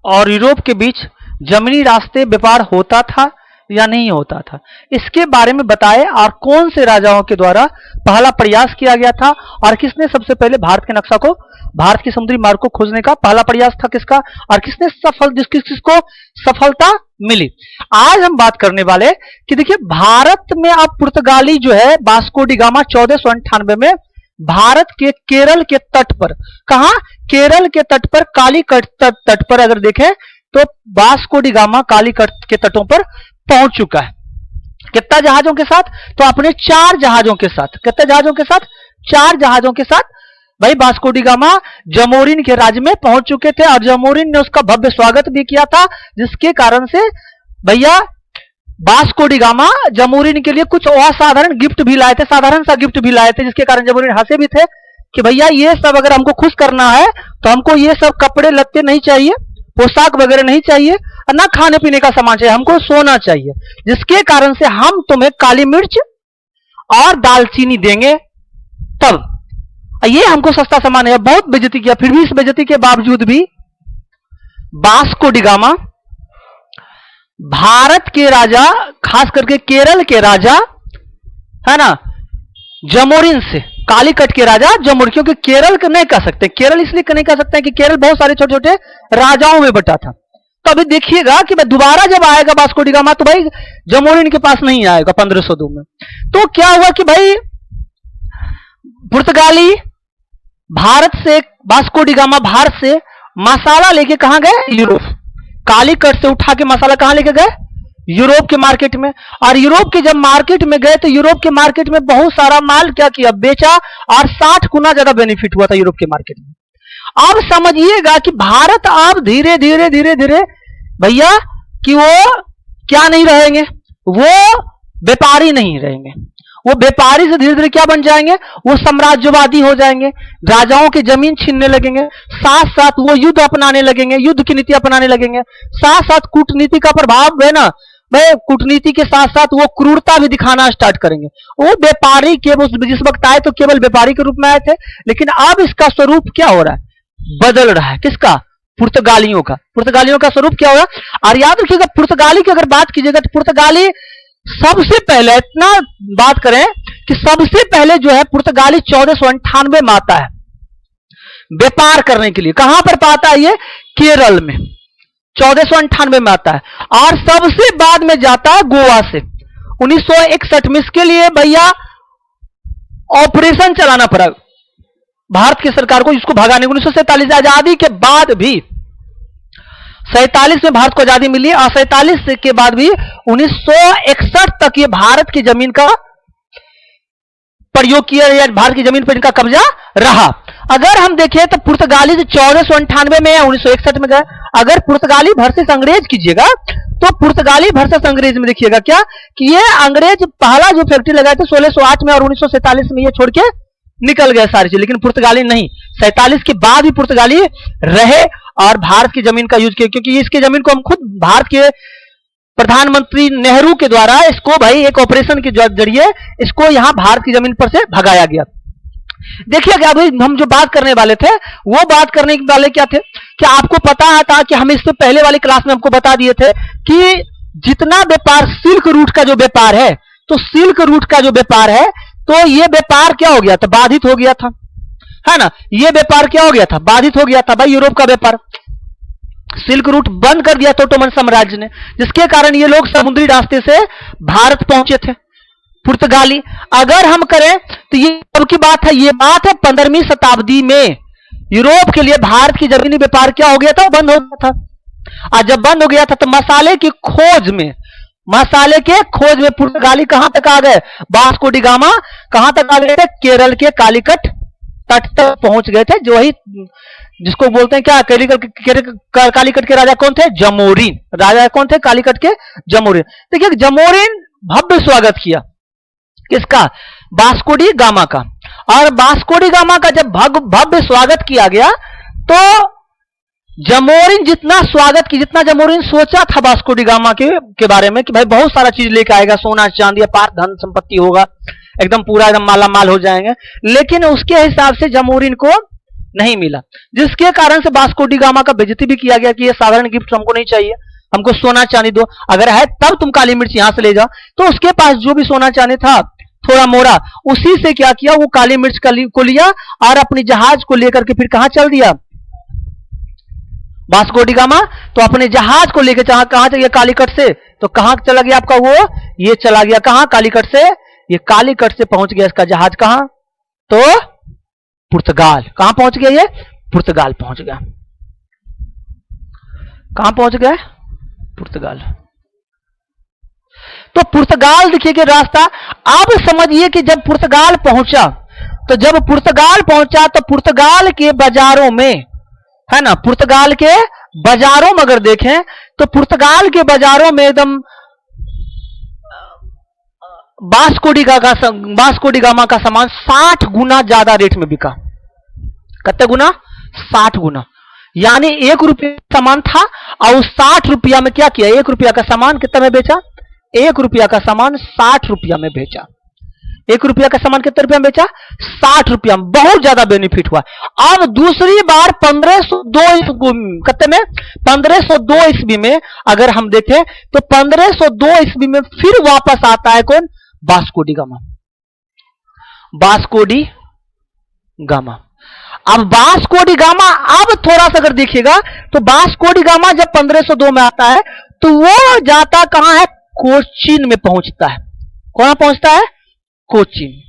और यूरोप के बीच जमीनी रास्ते व्यापार होता था या नहीं होता था, इसके बारे में बताए। और कौन से राजाओं के द्वारा पहला प्रयास किया गया था, और किसने सबसे पहले भारत के नक्शा को, भारत के समुद्री मार्ग को खोजने का पहला प्रयास था किसका, और किसने किसको सफलता मिली। आज हम बात करने वाले कि देखिए भारत में अब पुर्तगाली जो है वास्को डी गामा 1498 में भारत के केरल के तट पर, कहा? केरल के तट पर, कालीकट तट पर अगर देखें तो वास्को डी गामा कालीकट के तटों पर पहुंच चुका है। कितना जहाजों के साथ? तो अपने 4 जहाजों के साथ। कितने जहाजों के साथ? 4 जहाजों के साथ भाई वास्को डी गामा जमोरिन के राज्य में पहुंच चुके थे, और जमोरिन ने उसका भव्य स्वागत भी किया था, जिसके कारण से भैया वास्को डी गामा जमोरिन के लिए कुछ असाधारण गिफ्ट भी लाए थे, साधारण सा गिफ्ट भी लाए थे, जिसके कारण जमोरिन हंसे भी थे कि भैया ये सब अगर हमको खुश करना है तो हमको ये सब कपड़े लत्ते नहीं चाहिए, पोशाक वगैरह नहीं चाहिए, ना खाने पीने का सामान चाहिए, हमको सोना चाहिए, जिसके कारण से हम तुम्हें काली मिर्च और दालचीनी देंगे। तब ये हमको सस्ता सामान है। बहुत बेइज्जती किया, फिर भी इस बेइज्जती के बावजूद भी वास्को डी गामा भारत के राजा, खास करके केरल के राजा, है ना, जमोरिन से, कालीकट के राजा जमोरिन, क्योंकि केरल नहीं कह सकते, केरल इसलिए नहीं कह सकते कि केरल बहुत सारे छोटे छोटे राजाओं में बटा था। तो अभी देखिएगा कि दोबारा जब आएगा वास्को डी गामा तो भाई जमोरिन के पास नहीं आएगा 1502 में। तो क्या हुआ कि भाई पुर्तगाली भारत से, वास्को डी गामा भारत से मसाला लेके कहां गए? यूरोप। कालीकट से उठा के मसाला कहां लेके गए? यूरोप के मार्केट में। और यूरोप के जब मार्केट में गए तो यूरोप के मार्केट में बहुत सारा माल क्या किया? बेचा, और 60 गुना ज्यादा बेनिफिट हुआ था यूरोप के मार्केट में। अब समझिएगा कि भारत अब धीरे धीरे धीरे धीरे भैया कि वो क्या नहीं रहेंगे, वो व्यापारी नहीं रहेंगे, वो व्यापारी से धीरे धीरे क्या बन जाएंगे? वो साम्राज्यवादी हो जाएंगे, राजाओं की जमीन छीनने लगेंगे, साथ साथ वो युद्ध अपनाने लगेंगे, युद्ध की नीति अपनाने लगेंगे, साथ साथ कूटनीति का प्रभाव है ना, भाई कूटनीति के साथ साथ वो क्रूरता भी दिखाना स्टार्ट करेंगे। वो व्यापारी के जिस वक्त आए तो केवल व्यापारी के रूप में आए थे, लेकिन अब इसका स्वरूप क्या हो रहा है? बदल रहा है। किसका? पुर्तगालियों का। पुर्तगालियों का स्वरूप क्या होगा? और याद रखिएगा पुर्तगाली की अगर बात कीजिएगा तो पुर्तगाली सबसे पहले, इतना बात करें कि सबसे पहले जो है पुर्तगाली 1498 में आता है व्यापार करने के लिए। कहां पर पाता है ये? केरल में 1498 में आता है, और सबसे बाद में जाता है गोवा से 1961 में। इसके लिए भैया ऑपरेशन चलाना पड़ा भारत की सरकार को, इसको भगाने। 1947 आजादी के बाद भी, 47 में भारत को आजादी मिली, और 47 के बाद भी 1961 तक ये भारत की जमीन का प्रयोग किया, या भारत की जमीन पर इनका कब्जा रहा। अगर हम देखें तो पुर्तगाली 1498 में या 1961 में गए। अगर पुर्तगाली वर्सेस अंग्रेज कीजिएगा तो पुर्तगाली वर्सेस अंग्रेज में देखिएगा क्या कि ये अंग्रेज पहला जो फैक्ट्री लगाए थे 1608 में, और 1947 में ये छोड़ के निकल गए सारी चीज, लेकिन पुर्तगाली नहीं। 47 के बाद भी पुर्तगाली रहे और भारत की जमीन का यूज किया, क्योंकि इसकी जमीन को हम खुद भारत के प्रधानमंत्री नेहरू के द्वारा इसको भाई एक ऑपरेशन के जरिए इसको यहां भारत की जमीन पर से भगाया गया। देखिए क्या अभी हम जो बात करने वाले थे वो बात करने वाले क्या थे कि आपको पता था कि हम इससे पहले वाली क्लास में हमको बता दिए थे कि जितना व्यापार सिल्क रूट का जो व्यापार है, तो सिल्क रूट का जो व्यापार है तो ये व्यापार क्या हो गया था, बाधित हो गया था, है ना। ये व्यापार क्या हो गया था, बाधित हो गया था भाई। यूरोप का व्यापार सिल्क रूट बंद कर दिया था ओटोमन साम्राज्य ने, जिसके कारण ये लोग समुद्री रास्ते से भारत पहुंचे थे, पुर्तगाली। अगर हम करें तो ये कब की बात है, ये बात है 15वीं शताब्दी में यूरोप के लिए भारत की जमीनी व्यापार क्या हो गया था, बंद हो गया था। और जब बंद हो गया था तो मसाले के खोज में पुर्तगाली कहां तक आ गए, वास्को डी गामा कहां तक आ गए थे, केरल के कालीकट तट तक पहुंच गए थे, जो ही जिसको बोलते हैं क्या, कालीकट के राजा कौन थे, जमोरिन। राजा कौन थे, कालीकट के जमोरिन। देखिए जमोरिन भव्य स्वागत किया किसका, वास्को डी गामा का। और वास्को डी गामा का जब भव्य स्वागत किया गया तो जमोरिन जितना स्वागत की, जितना जमोरिन सोचा था वास्को डी गामा के बारे में कि भाई बहुत सारा चीज लेके आएगा, सोना चांदी अपार धन संपत्ति होगा, एकदम पूरा एकदम माला माल हो जाएंगे, लेकिन उसके हिसाब से जमोरिन को नहीं मिला, जिसके कारण से वास्को डी गामा का बेइज्जती भी किया गया कि ये साधारण गिफ्ट हमको नहीं चाहिए, हमको सोना चांदी दो, अगर है तब तुम काली मिर्च यहां से ले जाओ। तो उसके पास जो भी सोना चांदी था थोड़ा मोड़ा, उसी से क्या किया, वो काली मिर्च को लिया और अपनी जहाज को लेकर के फिर कहां चल दिया, वास्को डी गामा। तो अपने जहाज को लेकर कहां चल गया, कालीकट से। तो कहां चला गया आपका वो, ये चला गया कहां, कालीकट से। ये कालीकट से पहुंच गया इसका जहाज कहां, तो पुर्तगाल। कहां पहुंच गया ये, पुर्तगाल पहुंच गया। कहां पहुंच गया, पुर्तगाल। तो पुर्तगाल देखिए कि रास्ता। अब समझिए कि जब पुर्तगाल पहुंचा तो पुर्तगाल के बाजारों में, है ना, पुर्तगाल के बाजारों में अगर देखें तो पुर्तगाल के बाजारों में एकदम वास्को डी गामा का सामान 60 गुना ज्यादा रेट में बिका। कितने गुना, 60 गुना। यानी 1 रुपये का सामान था और 60 रुपया में क्या किया, 1 रुपया का सामान कितना में बेचा, 1 रुपया का सामान 60 रुपया में बेचा। 1 रुपया का सामान कितने रुपया में बेचा, 60 रुपया में। बहुत ज्यादा बेनिफिट हुआ। अब दूसरी बार 1502 ईस्वी में अगर हम देखें तो 1502 ईस्वी में फिर वापस आता है कौन, Vasco D gamma. Vasco D gamma. अब वास्को डी गामा, अब थोड़ा सा अगर देखिएगा तो वास्को डी गामा जब 1502 में आता है तो वो जाता कहां है, कोचीन में पहुंचता है। कहां पहुंचता है, कोचीन।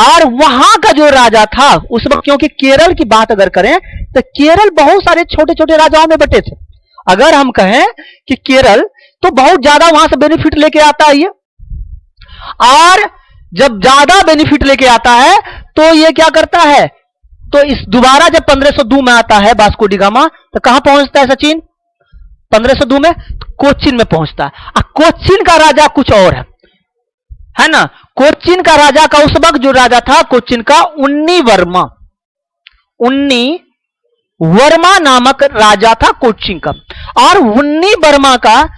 और वहां का जो राजा था उस वक्त, क्योंकि केरल की बात अगर करें तो केरल बहुत सारे छोटे छोटे राजाओं में बटे थे। अगर हम कहें कि केरल, तो बहुत ज्यादा वहां से बेनिफिट लेके आता है ये। और जब ज्यादा बेनिफिट लेके आता है तो ये क्या करता है, तो इस दोबारा जब 1502 में आता है वास्को डी गामा तो कहां पहुंचता है सचिन, 1502 में कोचीन में पहुंचता है। और कोचीन का राजा कुछ और है ना। कोचीन का राजा का उस वक्त जो राजा था कोचीन का, उन्नी वर्मा नामक राजा था कोचीन का। और उन्नी वर्मा का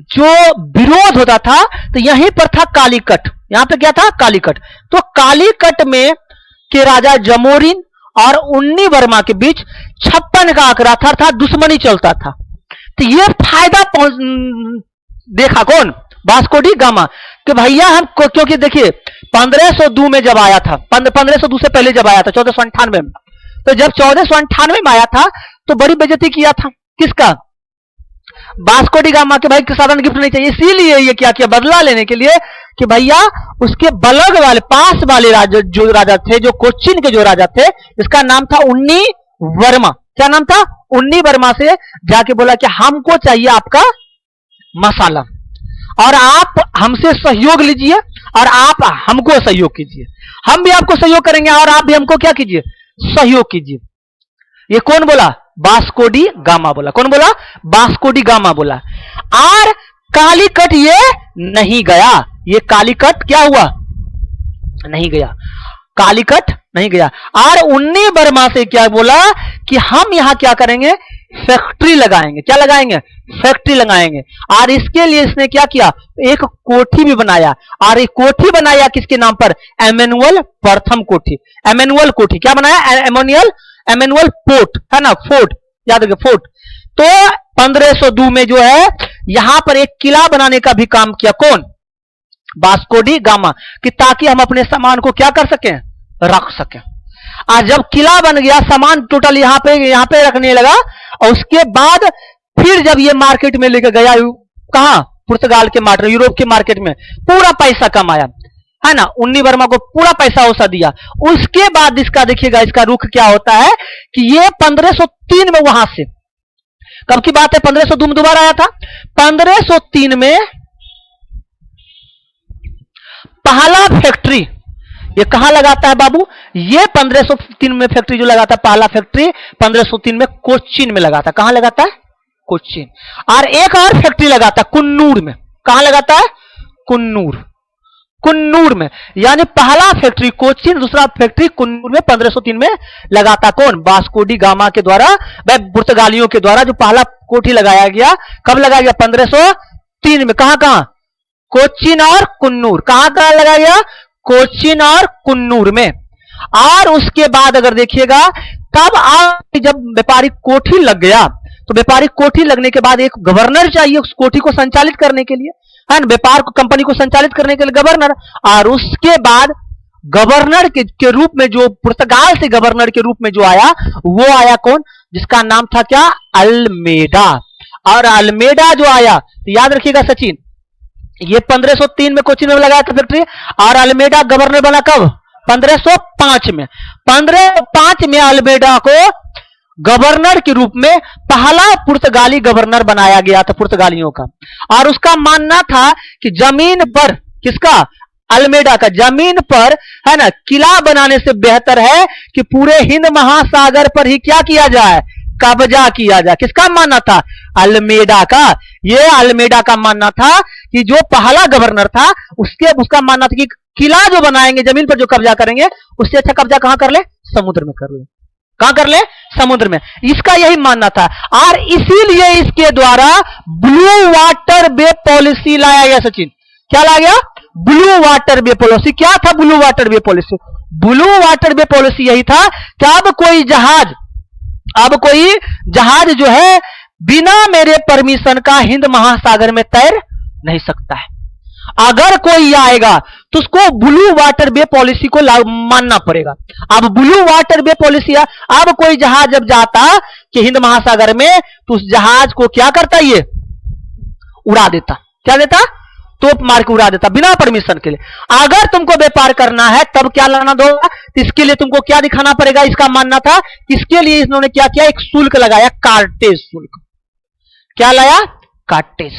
जो विरोध होता था तो यहीं पर था कालीकट। यहां पे क्या था, कालीकट। तो कालीकट में के राजा जमोरिन और उन्नी वर्मा के बीच 56 का आंकड़ा था, अर्थात दुश्मनी चलता था। तो ये फायदा देखा कौन, वास्को डी गामा, कि भैया हम, क्योंकि देखिए 1502 में जब आया था, 1502 से पहले जब आया था 1498 में, तो जब 1498 में आया था तो बड़ी बेइज्जती किया था किसका, वास्को डी गामा के। भाई साधारण गिफ्ट नहीं चाहिए, इसीलिए ये क्या किया, बदला लेने के लिए कि भैया उसके बलग वाले पास वाले राजा, जो राजा थे, जो कोचीन के जो राजा थे, इसका नाम था उन्नी वर्मा। क्या नाम था, उन्नी वर्मा से जाके बोला कि हमको चाहिए आपका मसाला, और आप हमसे सहयोग लीजिए और आप हमको सहयोग कीजिए, हम भी आपको सहयोग करेंगे और आप भी हमको क्या कीजिए, सहयोग कीजिए। ये कौन बोला, वास्को डी गामा बोला। कौन बोला, वास्को डी गामा बोला। और कालीकट ये नहीं गया, ये कालीकट क्या हुआ, नहीं गया, कालीकट नहीं गया। और उन्नी वर्मा से क्या बोला कि हम यहां क्या करेंगे, फैक्ट्री लगाएंगे। क्या लगाएंगे? फैक्ट्री लगाएंगे। और इसके लिए इसने क्या किया? एक कोठी भी बनाया। और एक कोठी बनाया किसके नाम पर? एमेनुअल प्रथम कोठी। एमेनुअल कोठी क्या बनाया? एमेनुअल पोर्ट है ना, फोर्ट, याद रखिए फोर्ट। तो 1502 में जो है यहां पर एक किला बनाने का भी काम किया। कौन? वास्को डी गामा, कि ताकि हम अपने सामान को क्या कर सकें? रख सकें। आज जब किला बन गया, सामान टोटल यहां पे रखने लगा, और उसके बाद फिर जब ये मार्केट में लेकर गया, कहां? पुर्तगाल के मार्केट, यूरोप के मार्केट में पूरा पैसा कमाया, है ना। उन्नी वर्मा को पूरा पैसा उसा दिया। उसके बाद इसका देखिएगा, इसका रुख क्या होता है कि ये 1503 में वहां से, कब की बात है? 1502 में दोबारा आया था। 1503 में पहला फैक्ट्री ये कहां लगाता है बाबू? ये 1503 में फैक्ट्री जो लगाता है, पहला फैक्ट्री 1503 में कोच्चिन में लगाता है। कहां लगाता है? कोच्चिन। और एक और फैक्ट्री लगाता है कुन्नूर में। कहां लगाता है? कुन्नूर में। यानी पहला फैक्ट्री कोच्चिन, दूसरा फैक्ट्री कुन्नूर में 1503 में लगाता। कौन? वास्को डी गामा के द्वारा, पुर्तगालियों के द्वारा जो पहला कोठी लगाया गया। कब लगाया गया? 1503 में। कहां? कोच्चिन और कुन्नूर। कहां लगाया गया? कोच्चिन और कुन्नूर में। और उसके बाद अगर देखिएगा, तब जब व्यापारिक कोठी लग गया, तो व्यापारिक कोठी लगने के बाद एक गवर्नर चाहिए उस कोठी को संचालित करने के लिए, है ना, व्यापार कंपनी को संचालित करने के लिए गवर्नर। और उसके बाद गवर्नर के रूप में जो पुर्तगाल से गवर्नर के रूप में जो आया, वो आया कौन? जिसका नाम था क्या? अल्मेडा। और अल्मेडा जो आया, तो याद रखिएगा सचिन, ये 1503 में कोच्चिन में लगाया था फैक्ट्री। और अल्मेडा गवर्नर बना कब? 1505 में। 1505 में अल्मेडा को गवर्नर के रूप में पहला पुर्तगाली गवर्नर बनाया गया था पुर्तगालियों का। और उसका मानना था कि जमीन पर, किसका? अल्मेडा का, जमीन पर, है ना, किला बनाने से बेहतर है कि पूरे हिंद महासागर पर ही क्या किया जाए? कब्जा किया जाए। किसका मानना था? अल्मेडा का। ये अल्मेडा का मानना था कि जो पहला गवर्नर था उसका मानना था कि किला जो बनाएंगे, जमीन पर जो कब्जा करेंगे, उससे अच्छा कब्जा कहां कर ले? समुद्र में कर ले। कहां कर ले? समुद्र में। इसका यही मानना था। और इसीलिए इसके द्वारा ब्लू वाटर वे पॉलिसी लाया गया। सचिन, क्या लाया गया? Blue water way policy. क्या था blue water way policy? Blue water way policy यही था कि अब कोई जहाज जो है बिना मेरे परमिशन का हिंद महासागर में तैर नहीं सकता है। अगर कोई आएगा तो उसको ब्लू वाटर वे पॉलिसी को मानना पड़ेगा। अब ब्लू वाटर वे पॉलिसी, अब कोई जहाज जब जाता कि हिंद महासागर में, तो उस जहाज को क्या करता? ये उड़ा देता। क्या देता? तोप मार के उड़ा देता, बिना परमिशन के लिए। अगर तुमको व्यापार करना है तब क्या लाना दोगा? इसके लिए तुमको क्या दिखाना पड़ेगा? इसका मानना था। इसके लिए इन्होंने क्या किया? एक शुल्क लगाया, कार्टेज शुल्क। क्या लाया? कार्टेज।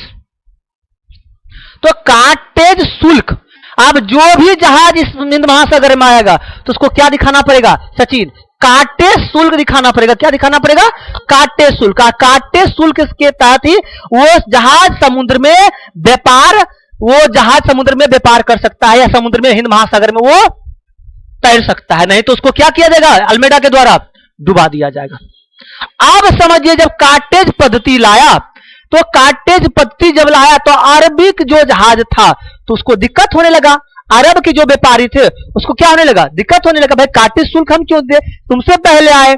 तो कार्टेज शुल्क, अब जो भी जहाज इस हिंद महासागर में आएगा तो उसको क्या दिखाना पड़ेगा सचिन? कार्टेज शुल्क दिखाना पड़ेगा। क्या दिखाना पड़ेगा? कार्टेज शुल्क। कार्टेज शुल्क के तहत ही वो जहाज समुद्र में व्यापार कर सकता है, या समुद्र में, हिंद महासागर में वो तैर सकता है। नहीं तो उसको क्या किया जाएगा? अल्मेडा के द्वारा डुबा दिया जाएगा। अब समझिए, जब कार्टेज पद्धति लाया, तो कार्टेज पद्धति जब लाया तो अरबिक जो जहाज था तो उसको दिक्कत होने लगा। अरब के जो व्यापारी थे उसको क्या होने लगा? दिक्कत होने लगा। भाई कार्टेज शुल्क हम क्यों दे? तुमसे पहले आए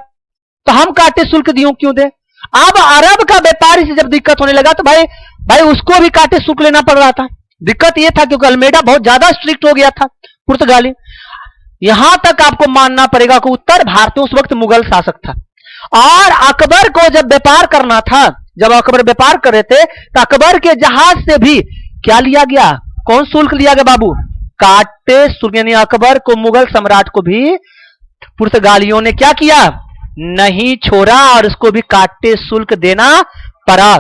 तो हम कार्टेज शुल्क क्यों दे? अब अरब का व्यापारी से जब दिक्कत होने लगा तो भाई उसको भी कार्टेज शुल्क लेना पड़ रहा था। दिक्कत यह था क्योंकि अल्मेडा बहुत ज्यादा स्ट्रिक्ट हो गया था पुर्तगाली। यहां तक आपको मानना पड़ेगा कि उत्तर भारत में उस वक्त मुगल शासक था, और अकबर को जब व्यापार करना था, जब अकबर व्यापार कर रहे थे, तो अकबर के जहाज से भी क्या लिया गया? कौन शुल्क लिया गया बाबू? कार्टेज शुल्क। यानी अकबर को, मुगल सम्राट को भी पुर्तगालियों ने क्या किया? नहीं छोड़ा, और उसको भी कार्टेज शुल्क देना पड़ा।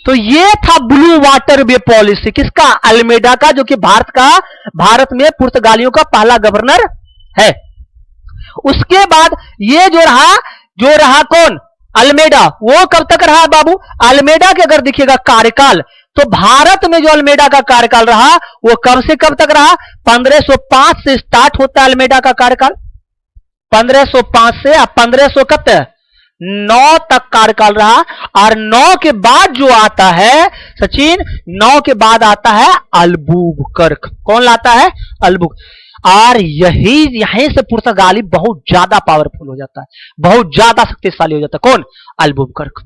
तो ये था ब्लू वाटर वे पॉलिसी। किसका? अल्मेडा का, जो कि भारत में पुर्तगालियों का पहला गवर्नर है। उसके बाद ये जो रहा कौन? अल्मेडा। वो कब तक रहा बाबू? अल्मेडा के अगर देखिएगा कार्यकाल, तो भारत में जो अल्मेडा का कार्यकाल रहा वो कब से कब तक रहा? 1505 से स्टार्ट होता है अल्मेडा का कार्यकाल। 1505 से 1500 कब तक? 9 तक कार्यकाल रहा। और 9 के बाद जो आता है सचिन, 9 के बाद आता है अलबुकर्क। कौन लाता है? अलबुकर्क। और यहीं से पुर्तगाली बहुत ज्यादा पावरफुल हो जाता है, बहुत ज्यादा शक्तिशाली हो जाता है। कौन? अलबुकर्क,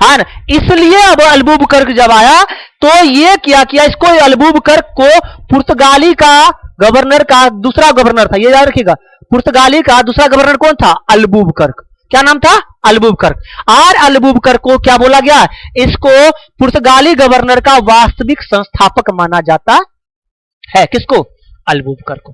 है ना। इसलिए अब अलबुकर्क जब आया तो ये क्या किया, इसको अलबुकर्क को पुर्तगाली का गवर्नर का दूसरा गवर्नर था, ये याद रखिएगा, पुर्तगाली का दूसरा गवर्नर कौन था? अलबुकर्क। क्या नाम था? अलबुकर्क। और अलबुकर्क को क्या बोला गया? इसको पुर्तगाली गवर्नर का वास्तविक संस्थापक माना जाता है। किसको? अलबुकर्क को।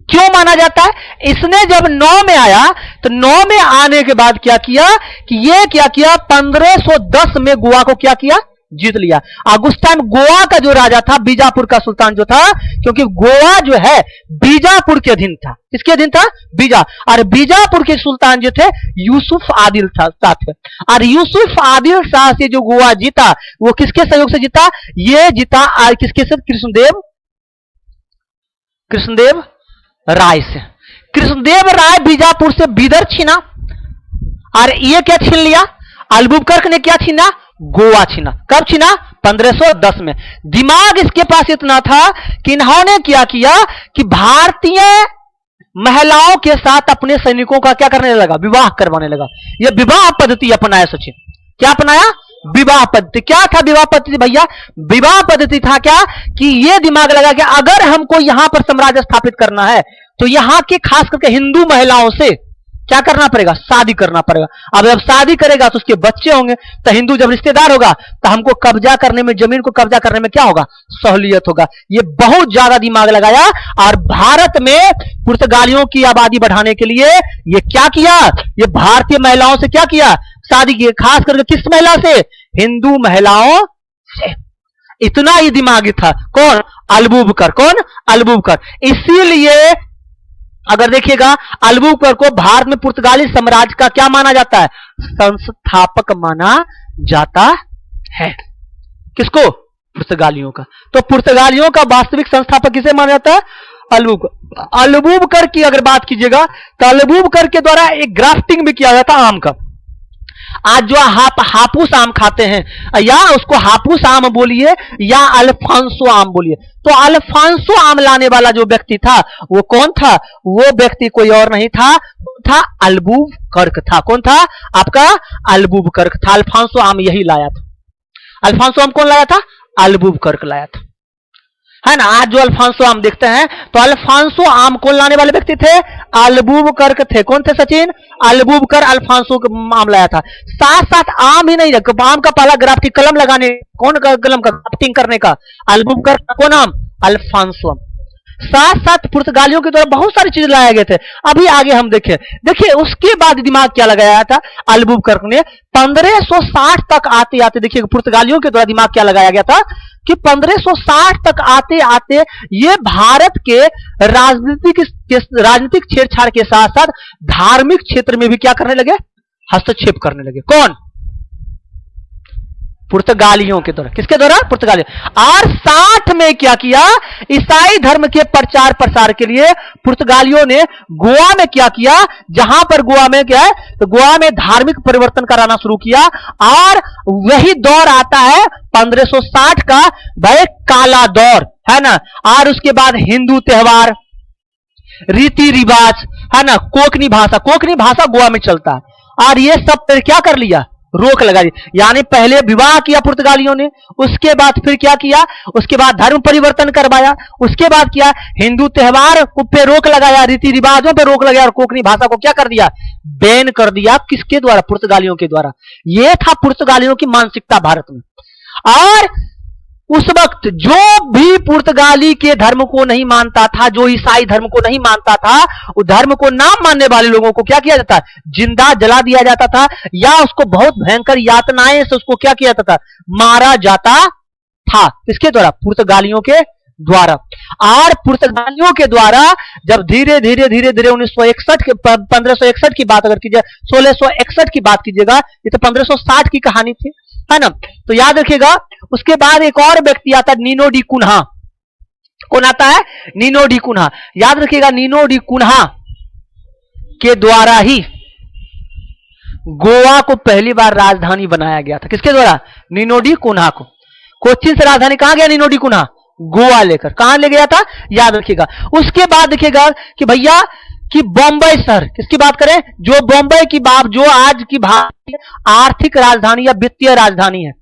क्यों माना जाता है? इसने जब 9 में आया तो 9 में आने के बाद क्या किया कि ये क्या किया, 1510 में गोवा को क्या किया? जीत लिया। और उस टाइम गोवा का जो राजा था, बीजापुर का सुल्तान जो था, क्योंकि गोवा जो है बीजापुर के अधीन था। किसके अधीन था? बीजा। और बीजापुर के सुल्तान जो थे यूसुफ आदिल शाह थे। और यूसुफ आदिल शाह से जो गोवा जीता वो किसके सहयोग से जीता? ये जीता किसके से? कृष्णदेव राय से। कृष्णदेव राय बीजापुर से बीदर छीना, और ये क्या छीन लिया? अलबुकर्क ने क्या छीना? गोवा छीना। कब छीना? 1510 में। दिमाग इसके पास इतना था कि इन्होंने क्या किया कि भारतीय महिलाओं के साथ अपने सैनिकों का क्या करने लगा? विवाह करवाने लगा। यह विवाह पद्धति अपनाया सचिन। क्या अपनाया? विवाह पद्धति। क्या था विवाह पद्धति भैया? विवाह पद्धति था क्या कि ये दिमाग लगा कि अगर हमको यहां पर साम्राज्य स्थापित करना है तो यहां के खास करके हिंदू महिलाओं से क्या करना पड़ेगा? शादी करना पड़ेगा। अब जब शादी करेगा तो उसके बच्चे होंगे, तो हिंदू जब रिश्तेदार होगा तो हमको कब्जा करने में, जमीन को कब्जा करने में क्या होगा? सहूलियत होगा। ये बहुत ज्यादा दिमाग लगाया और भारत में पुर्तगालियों की आबादी बढ़ाने के लिए ये क्या किया? ये भारतीय महिलाओं से क्या किया? शादी की। खास करके किस महिला से? हिंदू महिलाओं से। इतना ही दिमागी था। कौन? अलबुकर्क। कौन? अलबुकर्क। इसीलिए अगर देखिएगा अलबुकर्क को भारत में पुर्तगाली साम्राज्य का क्या माना जाता है? संस्थापक माना जाता है। किसको? पुर्तगालियों का। तो पुर्तगालियों का वास्तविक संस्थापक किसे माना जाता है? अलबुकर्क। अलबुकर्क की अगर बात कीजिएगा तो अलबुकर्क के द्वारा एक ग्राफ्टिंग भी किया जाता आम का। आज जो हापूस आम खाते हैं, या उसको हापूस आम बोलिए या अल्फांसो आम बोलिए, तो अल्फांसो आम लाने वाला जो व्यक्ति था वो कौन था? वो व्यक्ति कोई और नहीं था, अलबुकर्क था। कौन था? आपका अलबुकर्क था। अल्फांसो आम यही लाया था। अल्फांसो आम कौन लाया था? अलबुकर्क लाया था, है ना। आज जो अल्फांसो आम देखते हैं तो अल्फांसो आम कौन लाने वाले व्यक्ति थे? अलबुकर्क थे। कौन थे सचिन? अलबुकर्क अल्फांसो आम लाया था। साथ साथ आम ही नहीं, आम का पहला ग्राफ्टिंग कलम लगाने, कौन का कलम का ग्राफ्टिंग करने का? अलबुकर्क। कौन आम? अल्फांसो। साथ साथ पुर्तगालियों के द्वारा बहुत सारी चीजें लाए गए थे। अभी आगे हम देखें। देखिए उसके बाद दिमाग क्या लगाया था अलबुकर्क ने? 1560 तक आते आते देखिए पुर्तगालियों के द्वारा दिमाग क्या लगाया गया था कि 1560 तक आते आते ये भारत के राजनीतिक छेड़छाड़ के साथ साथ धार्मिक क्षेत्र में भी क्या करने लगे? हस्तक्षेप करने लगे। कौन? पुर्तगालियों के द्वारा। किसके द्वारा? पुर्तगालियों। और 60 में क्या किया? ईसाई धर्म के प्रचार प्रसार के लिए पुर्तगालियों ने गोवा में क्या किया? जहां पर गोवा में क्या है तो गोवा में धार्मिक परिवर्तन कराना शुरू किया। और वही दौर आता है 1560 का, भाई काला दौर, है ना। और उसके बाद हिंदू त्योहार, रीति रिवाज, है ना, कोंकणी भाषा गोवा में चलता है। और ये सब क्या कर लिया? रोक लगा दी। यानी पहले विवाह किया पुर्तगालियों ने, उसके बाद फिर क्या किया? उसके बाद धर्म परिवर्तन करवाया, उसके बाद किया हिंदू त्योहार पे रोक लगाया, रीति रिवाजों पे रोक लगाया, और कोंकणी भाषा को क्या कर दिया? बैन कर दिया। किसके द्वारा? पुर्तगालियों के द्वारा। यह था पुर्तगालियों की मानसिकता भारत में। और उस वक्त जो भी पुर्तगाली के धर्म को नहीं मानता था, जो ईसाई धर्म को नहीं मानता था, उस धर्म को ना मानने वाले लोगों को क्या किया जाता? जिंदा जला दिया जाता था, या उसको बहुत भयंकर यातनाएं से उसको क्या किया जाता था? मारा जाता था। किसके द्वारा? पुर्तगालियों के द्वारा। और पुर्तगालियों के द्वारा जब धीरे धीरे 1961 के 1561 की बात अगर कीजिए, 1661 की बात कीजिएगा, ये तो 1560 की कहानी थी, है ना। तो याद रखिएगा उसके बाद एक और व्यक्ति आता है, नीनो डी कुन्हा। कौन आता है? Nino da Cunha. याद रखिएगा नीनो डी कुन्हा के द्वारा ही गोवा को पहली बार राजधानी बनाया गया था। किसके द्वारा? निनोडी कुन्हा को। कोच्चिन से राजधानी कहां गया? निनोडी कुन्हा गोवा लेकर। कहां ले गया था? याद रखिएगा। उसके बाद देखिएगा कि भैया कि बॉम्बे शहर, किसकी बात करें? जो बॉम्बे की बात, जो आज की भारत की आर्थिक राजधानी या वित्तीय राजधानी है,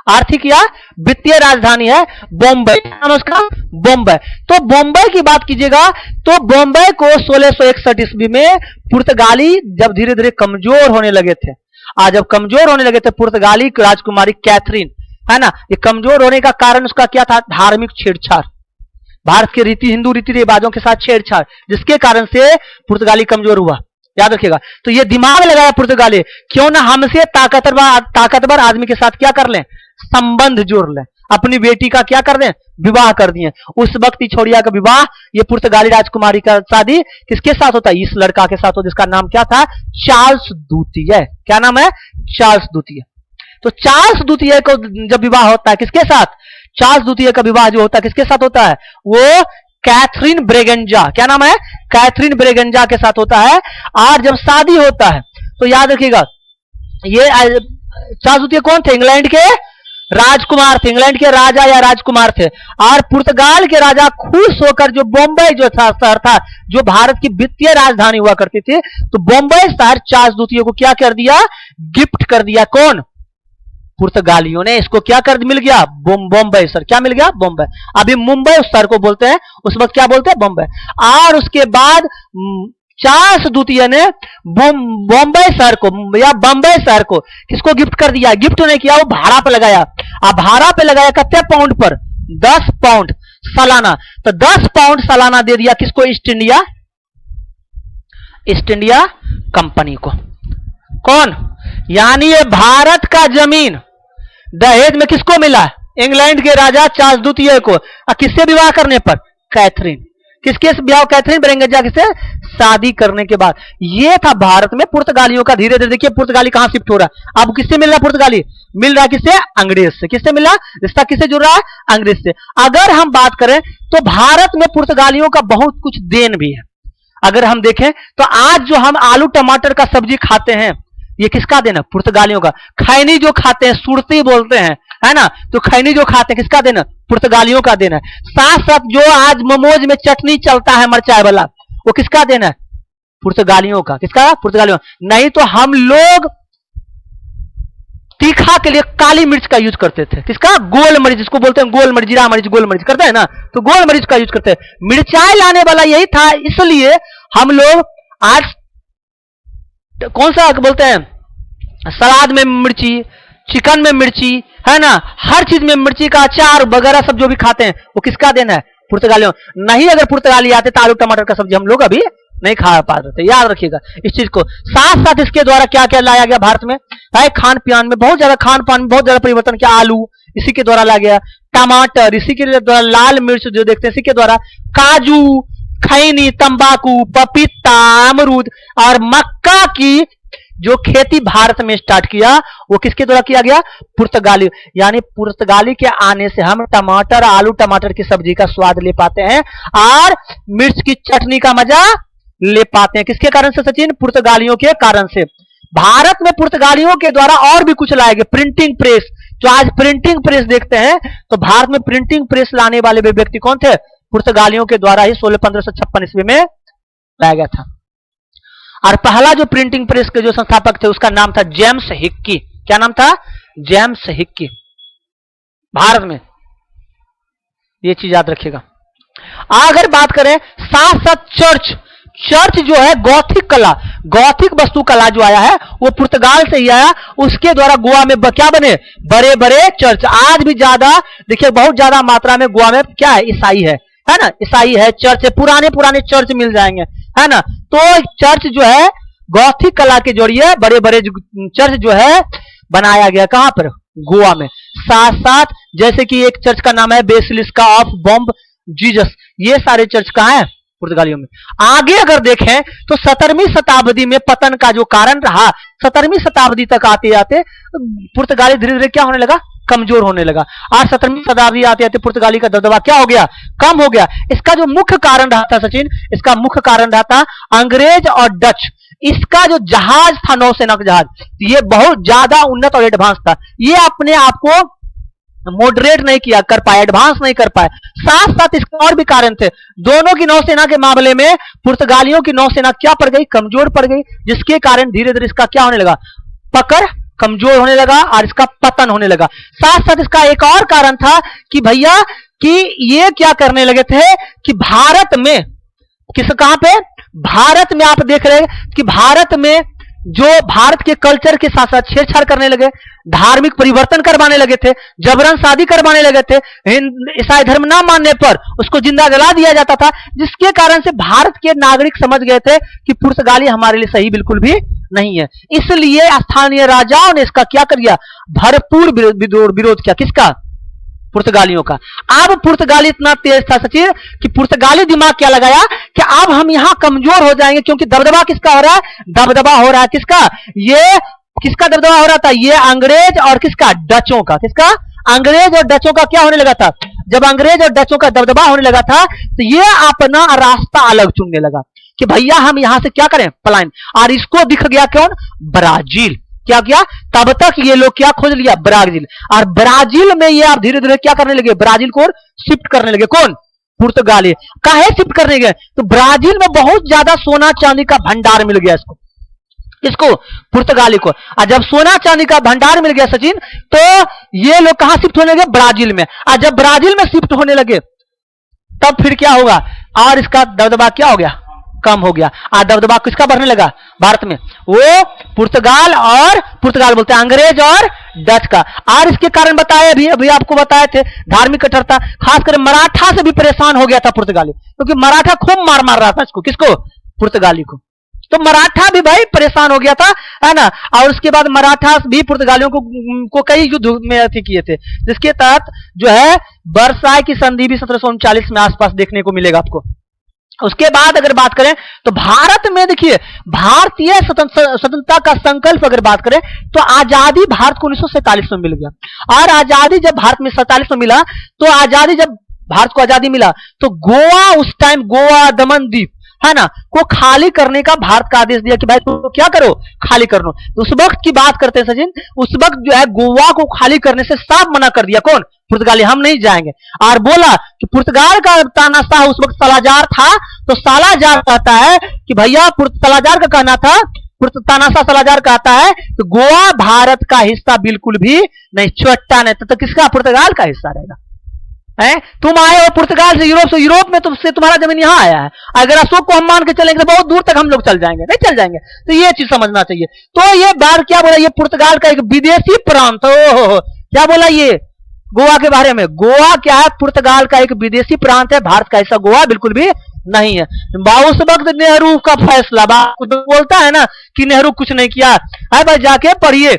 आर्थिक या वित्तीय राजधानी है बॉम्बे, नाम उसका बॉम्बे। तो बॉम्बे की बात कीजिएगा तो बॉम्बे को 1661 ईस्वी में पुर्तगाली जब धीरे धीरे कमजोर होने लगे थे, आज जब कमजोर होने लगे थे पुर्तगाली राजकुमारी कैथरीन, है ना, ये कमजोर होने का कारण उसका क्या था? धार्मिक छेड़छाड़, भारत के हिंदू रीति रिवाजों के साथ छेड़छाड़, जिसके कारण से पुर्तगाली कमजोर हुआ। याद रखिएगा। तो ये दिमाग लगाया पुर्तगाली, क्यों ना हमसे ताकतवर आदमी के साथ क्या कर लें? संबंध जोड़ लें, अपनी बेटी का क्या कर दें? विवाह कर दिए। उस वक्त ही छोड़िया का विवाह, ये पुर्तगाली राजकुमारी का शादी किसके साथ होता है? इस लड़का के साथ हो, जिसका नाम क्या था? चार्ल्स द्वितीय। क्या नाम है? चार्ल्स द्वितीय। तो चार्ल्स द्वितीय को जब विवाह होता है किसके साथ? चार्ल्स द्वितीय का विवाह जो होता है किसके साथ होता है? वो कैथरीन ब्रेगेंजा, क्या नाम है? कैथरीन ब्रेगेंजा के साथ होता है। और जब शादी होता है तो याद रखिएगा, ये चार्ल्स द्वितीय कौन थे? इंग्लैंड के राजकुमार थे, इंग्लैंड के राजा या राजकुमार थे। और पुर्तगाल के राजा खुश होकर, जो बॉम्बे जो था शहर था, जो भारत की वित्तीय राजधानी हुआ करती थी, तो बॉम्बे शहर चार्ल्स द्वितीय को क्या कर दिया? गिफ्ट कर दिया। कौन? पुर्तगालियों ने। इसको क्या कर मिल गया? बॉम्बे शहर। क्या मिल गया? बॉम्बे। अभी मुंबई उस शहर को बोलते हैं, उस वक्त क्या बोलते हैं? बॉम्बे। और उसके बाद चार्ल्स द्वितीय ने बॉम्बे शहर को या बॉम्बे शहर को किसको गिफ्ट कर दिया? गिफ्ट नहीं किया, वो भाड़ा पे लगाया। अब भाड़ा पे लगाया कितने पाउंड पर? 10 पाउंड सालाना। तो 10 पाउंड सालाना दे दिया किसको? ईस्ट इंडिया कंपनी को। कौन? यानी ये भारत का जमीन दहेज में किसको मिला? इंग्लैंड के राजा चार्ल्स द्वितीय को। किससे विवाह करने पर? कैथरीन। किसके विवाह? कैथरीन ब्रेगेंजा से शादी करने के बाद। ये था भारत में पुर्तगालियों का धीरे धीरे। देखिए पुर्तगाली कहां शिफ्ट हो रहा है। अब किससे मिल रहा है? पुर्तगाली मिल रहा है किससे? अंग्रेज से। किससे मिल रहा? रिश्ता किससे जुड़ रहा है? अंग्रेज से। अगर हम बात करें तो भारत में पुर्तगालियों का बहुत कुछ देन भी है। अगर हम देखें तो आज जो हम आलू टमाटर का सब्जी खाते हैं, ये किसका देन है? पुर्तगालियों का। खैनी जो खाते हैं, सुरती बोलते हैं, है ना, तो खैनी जो खाते हैं किसका देन है? पुर्तगालियों का देन है। साथ साथ जो आज मोमोज में चटनी चलता है मिर्चाई वाला, वो किसका देन है? पुर्तगालियों का। किसका? पुर्तगालियों। नहीं तो हम लोग तीखा के लिए काली मिर्च का यूज करते थे। किसका? गोल मरीच, जिसको बोलते हैं गोल मरीच, जीरा मरीच, गोल मरीच करते हैं ना, तो गोल मरीच का यूज करते हैं। मिर्चाई लाने वाला यही था, इसलिए हम लोग आज कौन सा बोलते हैं? सलाद में मिर्ची, चिकन में मिर्ची, है ना, हर चीज में मिर्ची का अचार वगैरह सब जो भी खाते हैं, वो किसका देना है? पुर्तगालियों। नहीं अगर पुर्तगाली आते तो आलू टमाटर का सब्जी हम लोग अभी नहीं खा पाते थे। याद रखिएगा इस चीज को। साथ साथ इसके द्वारा क्या क्या लाया गया भारत में? भाई खान पान में बहुत ज्यादा परिवर्तन किया। आलू इसी के द्वारा लाया गया, टमाटर इसी के द्वारा, लाल मिर्च जो देखते हैं इसी के द्वारा, काजू, खैनी, तंबाकू, पपीता, अमरूद और मक्का की जो खेती भारत में स्टार्ट किया, वो किसके द्वारा किया गया? पुर्तगाली। यानी पुर्तगाली के आने से हम टमाटर, आलू टमाटर की सब्जी का स्वाद ले पाते हैं और मिर्च की चटनी का मजा ले पाते हैं। किसके कारण से सचिन? पुर्तगालियों के कारण से। भारत में पुर्तगालियों के द्वारा और भी कुछ लाए गए। प्रिंटिंग प्रेस, जो आज प्रिंटिंग प्रेस देखते हैं, तो भारत में प्रिंटिंग प्रेस लाने वाले व्यक्ति कौन थे? पुर्तगालियों के द्वारा ही 1556 ईस्वी में लाया गया था। और पहला जो प्रिंटिंग प्रेस के जो संस्थापक थे उसका नाम था जेम्स हिक्की। क्या नाम था? James Hickey. भारत में ये चीज याद रखिएगा। अगर बात करें साथ साथ चर्च जो है, गौथिक कला, गौथिक वास्तुकला जो आया है वो पुर्तगाल से ही आया। उसके द्वारा गोवा में क्या बने? बड़े बड़े चर्च। आज भी ज्यादा देखिए, बहुत ज्यादा मात्रा में गोवा में क्या है? ईसाई है ना, ईसाई है, चर्च है, पुराने चर्च मिल जाएंगे, है ना। तो चर्च जो है गौथिक कला के जरिए बड़े बड़े चर्च जो है बनाया गया। कहां पर? गोवा में। साथ साथ जैसे कि एक चर्च का नाम है बेसिलिस्का ऑफ बॉम जीसस। ये सारे चर्च कहां है? पुर्तगालियों में। आगे अगर देखें तो 17वीं शताब्दी में पतन का जो कारण रहा, 17वीं शताब्दी तक आते आते पुर्तगाली धीरे धीरे क्या होने लगा? कमजोर होने लगा। आज 17वीं शताब्दी आते आते पुर्तगाली का दबदबा क्या हो गया? कम हो गया। इसका जो मुख्य कारण रहा था सचिन, इसका मुख्य कारण रहा था अंग्रेज और डच, इसका जो जहाज था, नौसेना का जहाज, ये बहुत ज्यादा उन्नत और एडवांस था। ये अपने आप को मॉडरेट नहीं किया कर पाए, एडवांस नहीं कर पाए। साथ साथ इसके और भी कारण थे। दोनों की नौसेना के मामले में पुर्तगालियों की नौसेना क्या पड़ गई, कमजोर पड़ गई, जिसके कारण धीरे धीरे इसका क्या होने लगा, पकड़ कमजोर होने लगा और इसका पतन होने लगा। साथ साथ इसका एक और कारण था कि भैया कि ये क्या करने लगे थे कि भारत में, कहां पे, भारत में आप देख रहे हैं कि भारत में जो भारत के कल्चर के साथ साथ छेड़छाड़ करने लगे, धार्मिक परिवर्तन करवाने लगे थे, जबरन शादी करवाने लगे थे, ईसाई धर्म ना मानने पर उसको जिंदा जला दिया जाता था, जिसके कारण से भारत के नागरिक समझ गए थे कि पुर्तगाली हमारे लिए सही बिल्कुल भी नहीं है। इसलिए स्थानीय राजाओं ने इसका क्या कर दिया, भरपूर विरोध किया। किसका, पुर्तगालियों का। अब पुर्तगाली इतना तेज था सचिन कि पुर्तगाली दिमाग क्या लगाया कि अब हम यहां कमजोर हो जाएंगे, क्योंकि दबदबा किसका हो रहा है, दबदबा हो रहा है किसका, ये किसका दबदबा हो रहा था, ये अंग्रेज और किसका, डचों का। किसका, अंग्रेज और डचों का क्या होने लगा था। जब अंग्रेज और डचों का दबदबा होने लगा था तो ये अपना रास्ता अलग चुनने लगा कि भैया हम यहां से क्या करें, पलायन। और इसको दिख गया कौन, ब्राजील। क्या किया, तब तक ये लोग क्या खोज लिया, ब्राजील। और ब्राजील में ये आप धीरे धीरे क्या करने लगे, ब्राजील को शिफ्ट करने लगे। कौन, पुर्तगाली। काहे शिफ्ट करने गए, तो ब्राजील में बहुत ज्यादा सोना चांदी का भंडार मिल गया इसको, किसको, पुर्तगाली को। और जब सोना चांदी का भंडार मिल गया सचिन, तो ये लोग कहां शिफ्ट होने लगे, ब्राजील में। और जब ब्राजील में शिफ्ट होने लगे तब फिर क्या होगा, और इसका दबदबा क्या हो गया, कम हो गया। और दबदबा किसका बढ़ने लगा, भारत में, वो पुर्तगाल और, पुर्तगाल बोलते हैं अंग्रेज और डच का। और इसके कारण बताए अभी आपको बताए थे, धार्मिक कट्टरता, खासकर मराठा से भी परेशान हो गया था पुर्तगाली, क्योंकि मराठा खूब मार रहा था इसको, किसको, पुर्तगाली को। तो मराठा भी भाई परेशान हो गया था, है ना। और उसके बाद मराठा भी पुर्तगालियों को कई युद्ध में अति किए थे, जिसके तहत जो है वर्साय की संधि भी 1739 में आसपास देखने को मिलेगा आपको। उसके बाद अगर बात करें तो भारत में देखिए, भारतीय स्वतंत्रता का संकल्प अगर बात करें तो आजादी भारत को 1947 में मिल गया। और आजादी जब भारत में 47 में मिला, तो आजादी जब भारत को आजादी मिला तो गोवा, उस टाइम गोवा, दमन द्वीप, है ना, को खाली करने का भारत का आदेश दिया कि भाई तो क्या करो, खाली कर लो। तो उस वक्त की बात करते हैं सचिन, उस वक्त जो है गोवा को खाली करने से साफ मना कर दिया। कौन, पुर्तगाली, हम नहीं जाएंगे। और बोला कि पुर्तगाल का तानाशाह उस वक्त सालाजार था, तो सालाजार कहता है कि भैया, सालाजार का कहना था, तानाशाह सालाजार कहता है कि गोवा भारत का हिस्सा बिल्कुल भी नहीं, चुट्टा नहीं, तो किसका, पुर्तगाल का हिस्सा रहेगा। है, तुम आए हो पुर्तगाल से, यूरोप में तुमसे तुम्हारा जमीन यहां आया है। अगर अशोक को हम मान के चलेंगे तो बहुत दूर तक हम लोग चल जाएंगे, नहीं चल जाएंगे। तो ये चीज समझना चाहिए। तो ये बार क्या बोला, ये पुर्तगाल का एक विदेशी प्रांत, हो क्या बोला ये गोवा के बारे में। गोवा क्या है, पुर्तगाल का एक विदेशी प्रांत है, भारत का ऐसा गोवा बिल्कुल भी नहीं है। उस वक्त नेहरू का फैसला, बोलता है ना कि नेहरू कुछ नहीं किया है, भाई जाके पढ़िए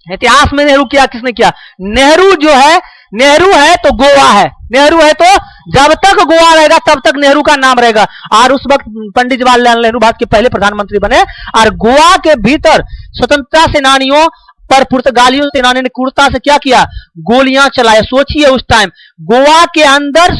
इतिहास में नेहरू क्या किसने किया। नेहरू जो है, नेहरू है तो गोवा है, नेहरू है तो जब तक गोवा रहेगा तब तक नेहरू का नाम रहेगा। और उस वक्त पंडित जवाहरलाल नेहरू भारत के पहले प्रधानमंत्री बने। और गोवा के भीतर स्वतंत्रता सेनानियों पर पुर्तगालियों सेनानियों ने क्रूरता से क्या किया, गोलियां चलाए। सोचिए उस टाइम गोवा के अंदर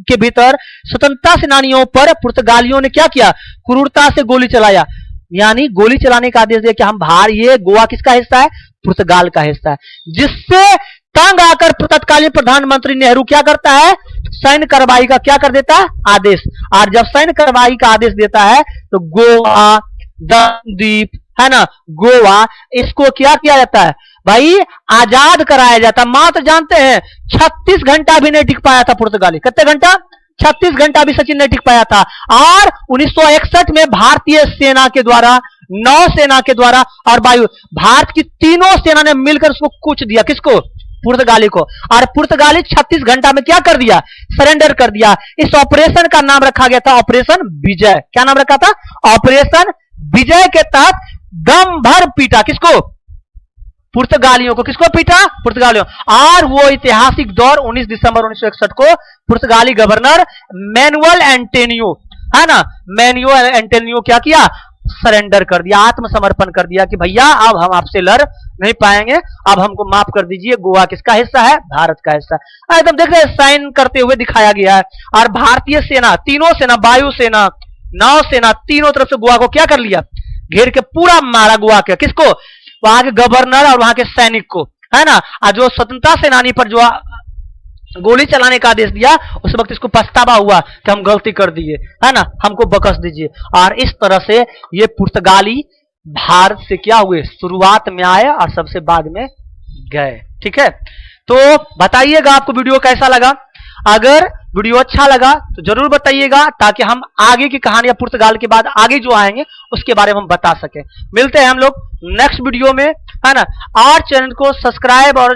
के भीतर स्वतंत्रता सेनानियों पर पुर्तगालियों ने क्या किया, क्रूरता से गोली चलाया। यानी गोली चलाने का आदेश दिया कि हम बाहर, ये गोवा किसका हिस्सा है, पुर्तगाल का हिस्सा है। जिससे तंग आकर तत्कालीन प्रधानमंत्री नेहरू क्या करता है, सैन्य कार्रवाई का क्या कर देता है, आदेश। और जब सैन्य कार्रवाई का आदेश देता है तो गोवा, द्वीप, है ना, गोवा, इसको क्या किया जाता है भाई, आजाद कराया जाता। मात्र जानते हैं 36 घंटा भी नहीं टिक पाया था पुर्तगाली। कितने घंटा, 36 घंटा भी सचिन नहीं टिक पाया था। और 1961 में भारतीय सेना के द्वारा, नौसेना के द्वारा और वायु, भारत की तीनों सेना ने मिलकर उसको कूच दिया। किसको, पुर्तगाली को। और पुर्तगाली 36 घंटा में क्या कर दिया, सरेंडर कर दिया। इस ऑपरेशन का नाम रखा गया था ऑपरेशन विजय। क्या नाम रखा था, ऑपरेशन विजय के तहत दम भर पीटा किसको, पुर्तगालियों को। किसको पीटा, पुर्तगालियों। और वो ऐतिहासिक दौर 19 दिसंबर 1961 को पुर्तगाली गवर्नर मैनुअल एंटोनियो, है ना, मैनुअल एंटोनियो क्या किया, सरेंडर कर दिया, आत्मसमर्पण कर दिया कि भैया अब हम आपसे लड़ नहीं पाएंगे, अब हमको माफ कर दीजिए। गोवा किसका हिस्सा है, भारत का हिस्सा। एकदम देख रहे हैं, साइन करते हुए दिखाया गया है। और भारतीय सेना, तीनों सेना, वायु सेना, नौसेना, तीनों तरफ से गोवा को क्या कर लिया, घेर के पूरा मारा गोवा के, किसको? वहां के गवर्नर और वहां के सैनिक को, है ना। और जो स्वतंत्रता सेनानी पर जो गोली चलाने का आदेश दिया, उस वक्त इसको पछतावा हुआ कि हम गलती कर दिए, है ना, हमको बख्श दीजिए। और इस तरह से ये पुर्तगाली भारत से क्या हुए, शुरुआत में आए और सबसे बाद में गए। ठीक है, तो बताइएगा आपको वीडियो कैसा लगा। अगर वीडियो अच्छा लगा तो जरूर बताइएगा, ताकि हम आगे की कहानियां पुर्तगाल के बाद आगे जो आएंगे उसके बारे में हम बता सके। मिलते हैं हम लोग नेक्स्ट वीडियो में, है ना। और चैनल को सब्सक्राइब और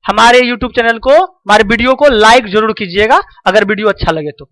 हमारे YouTube चैनल को, हमारे वीडियो को लाइक जरूर कीजिएगा अगर वीडियो अच्छा लगे तो।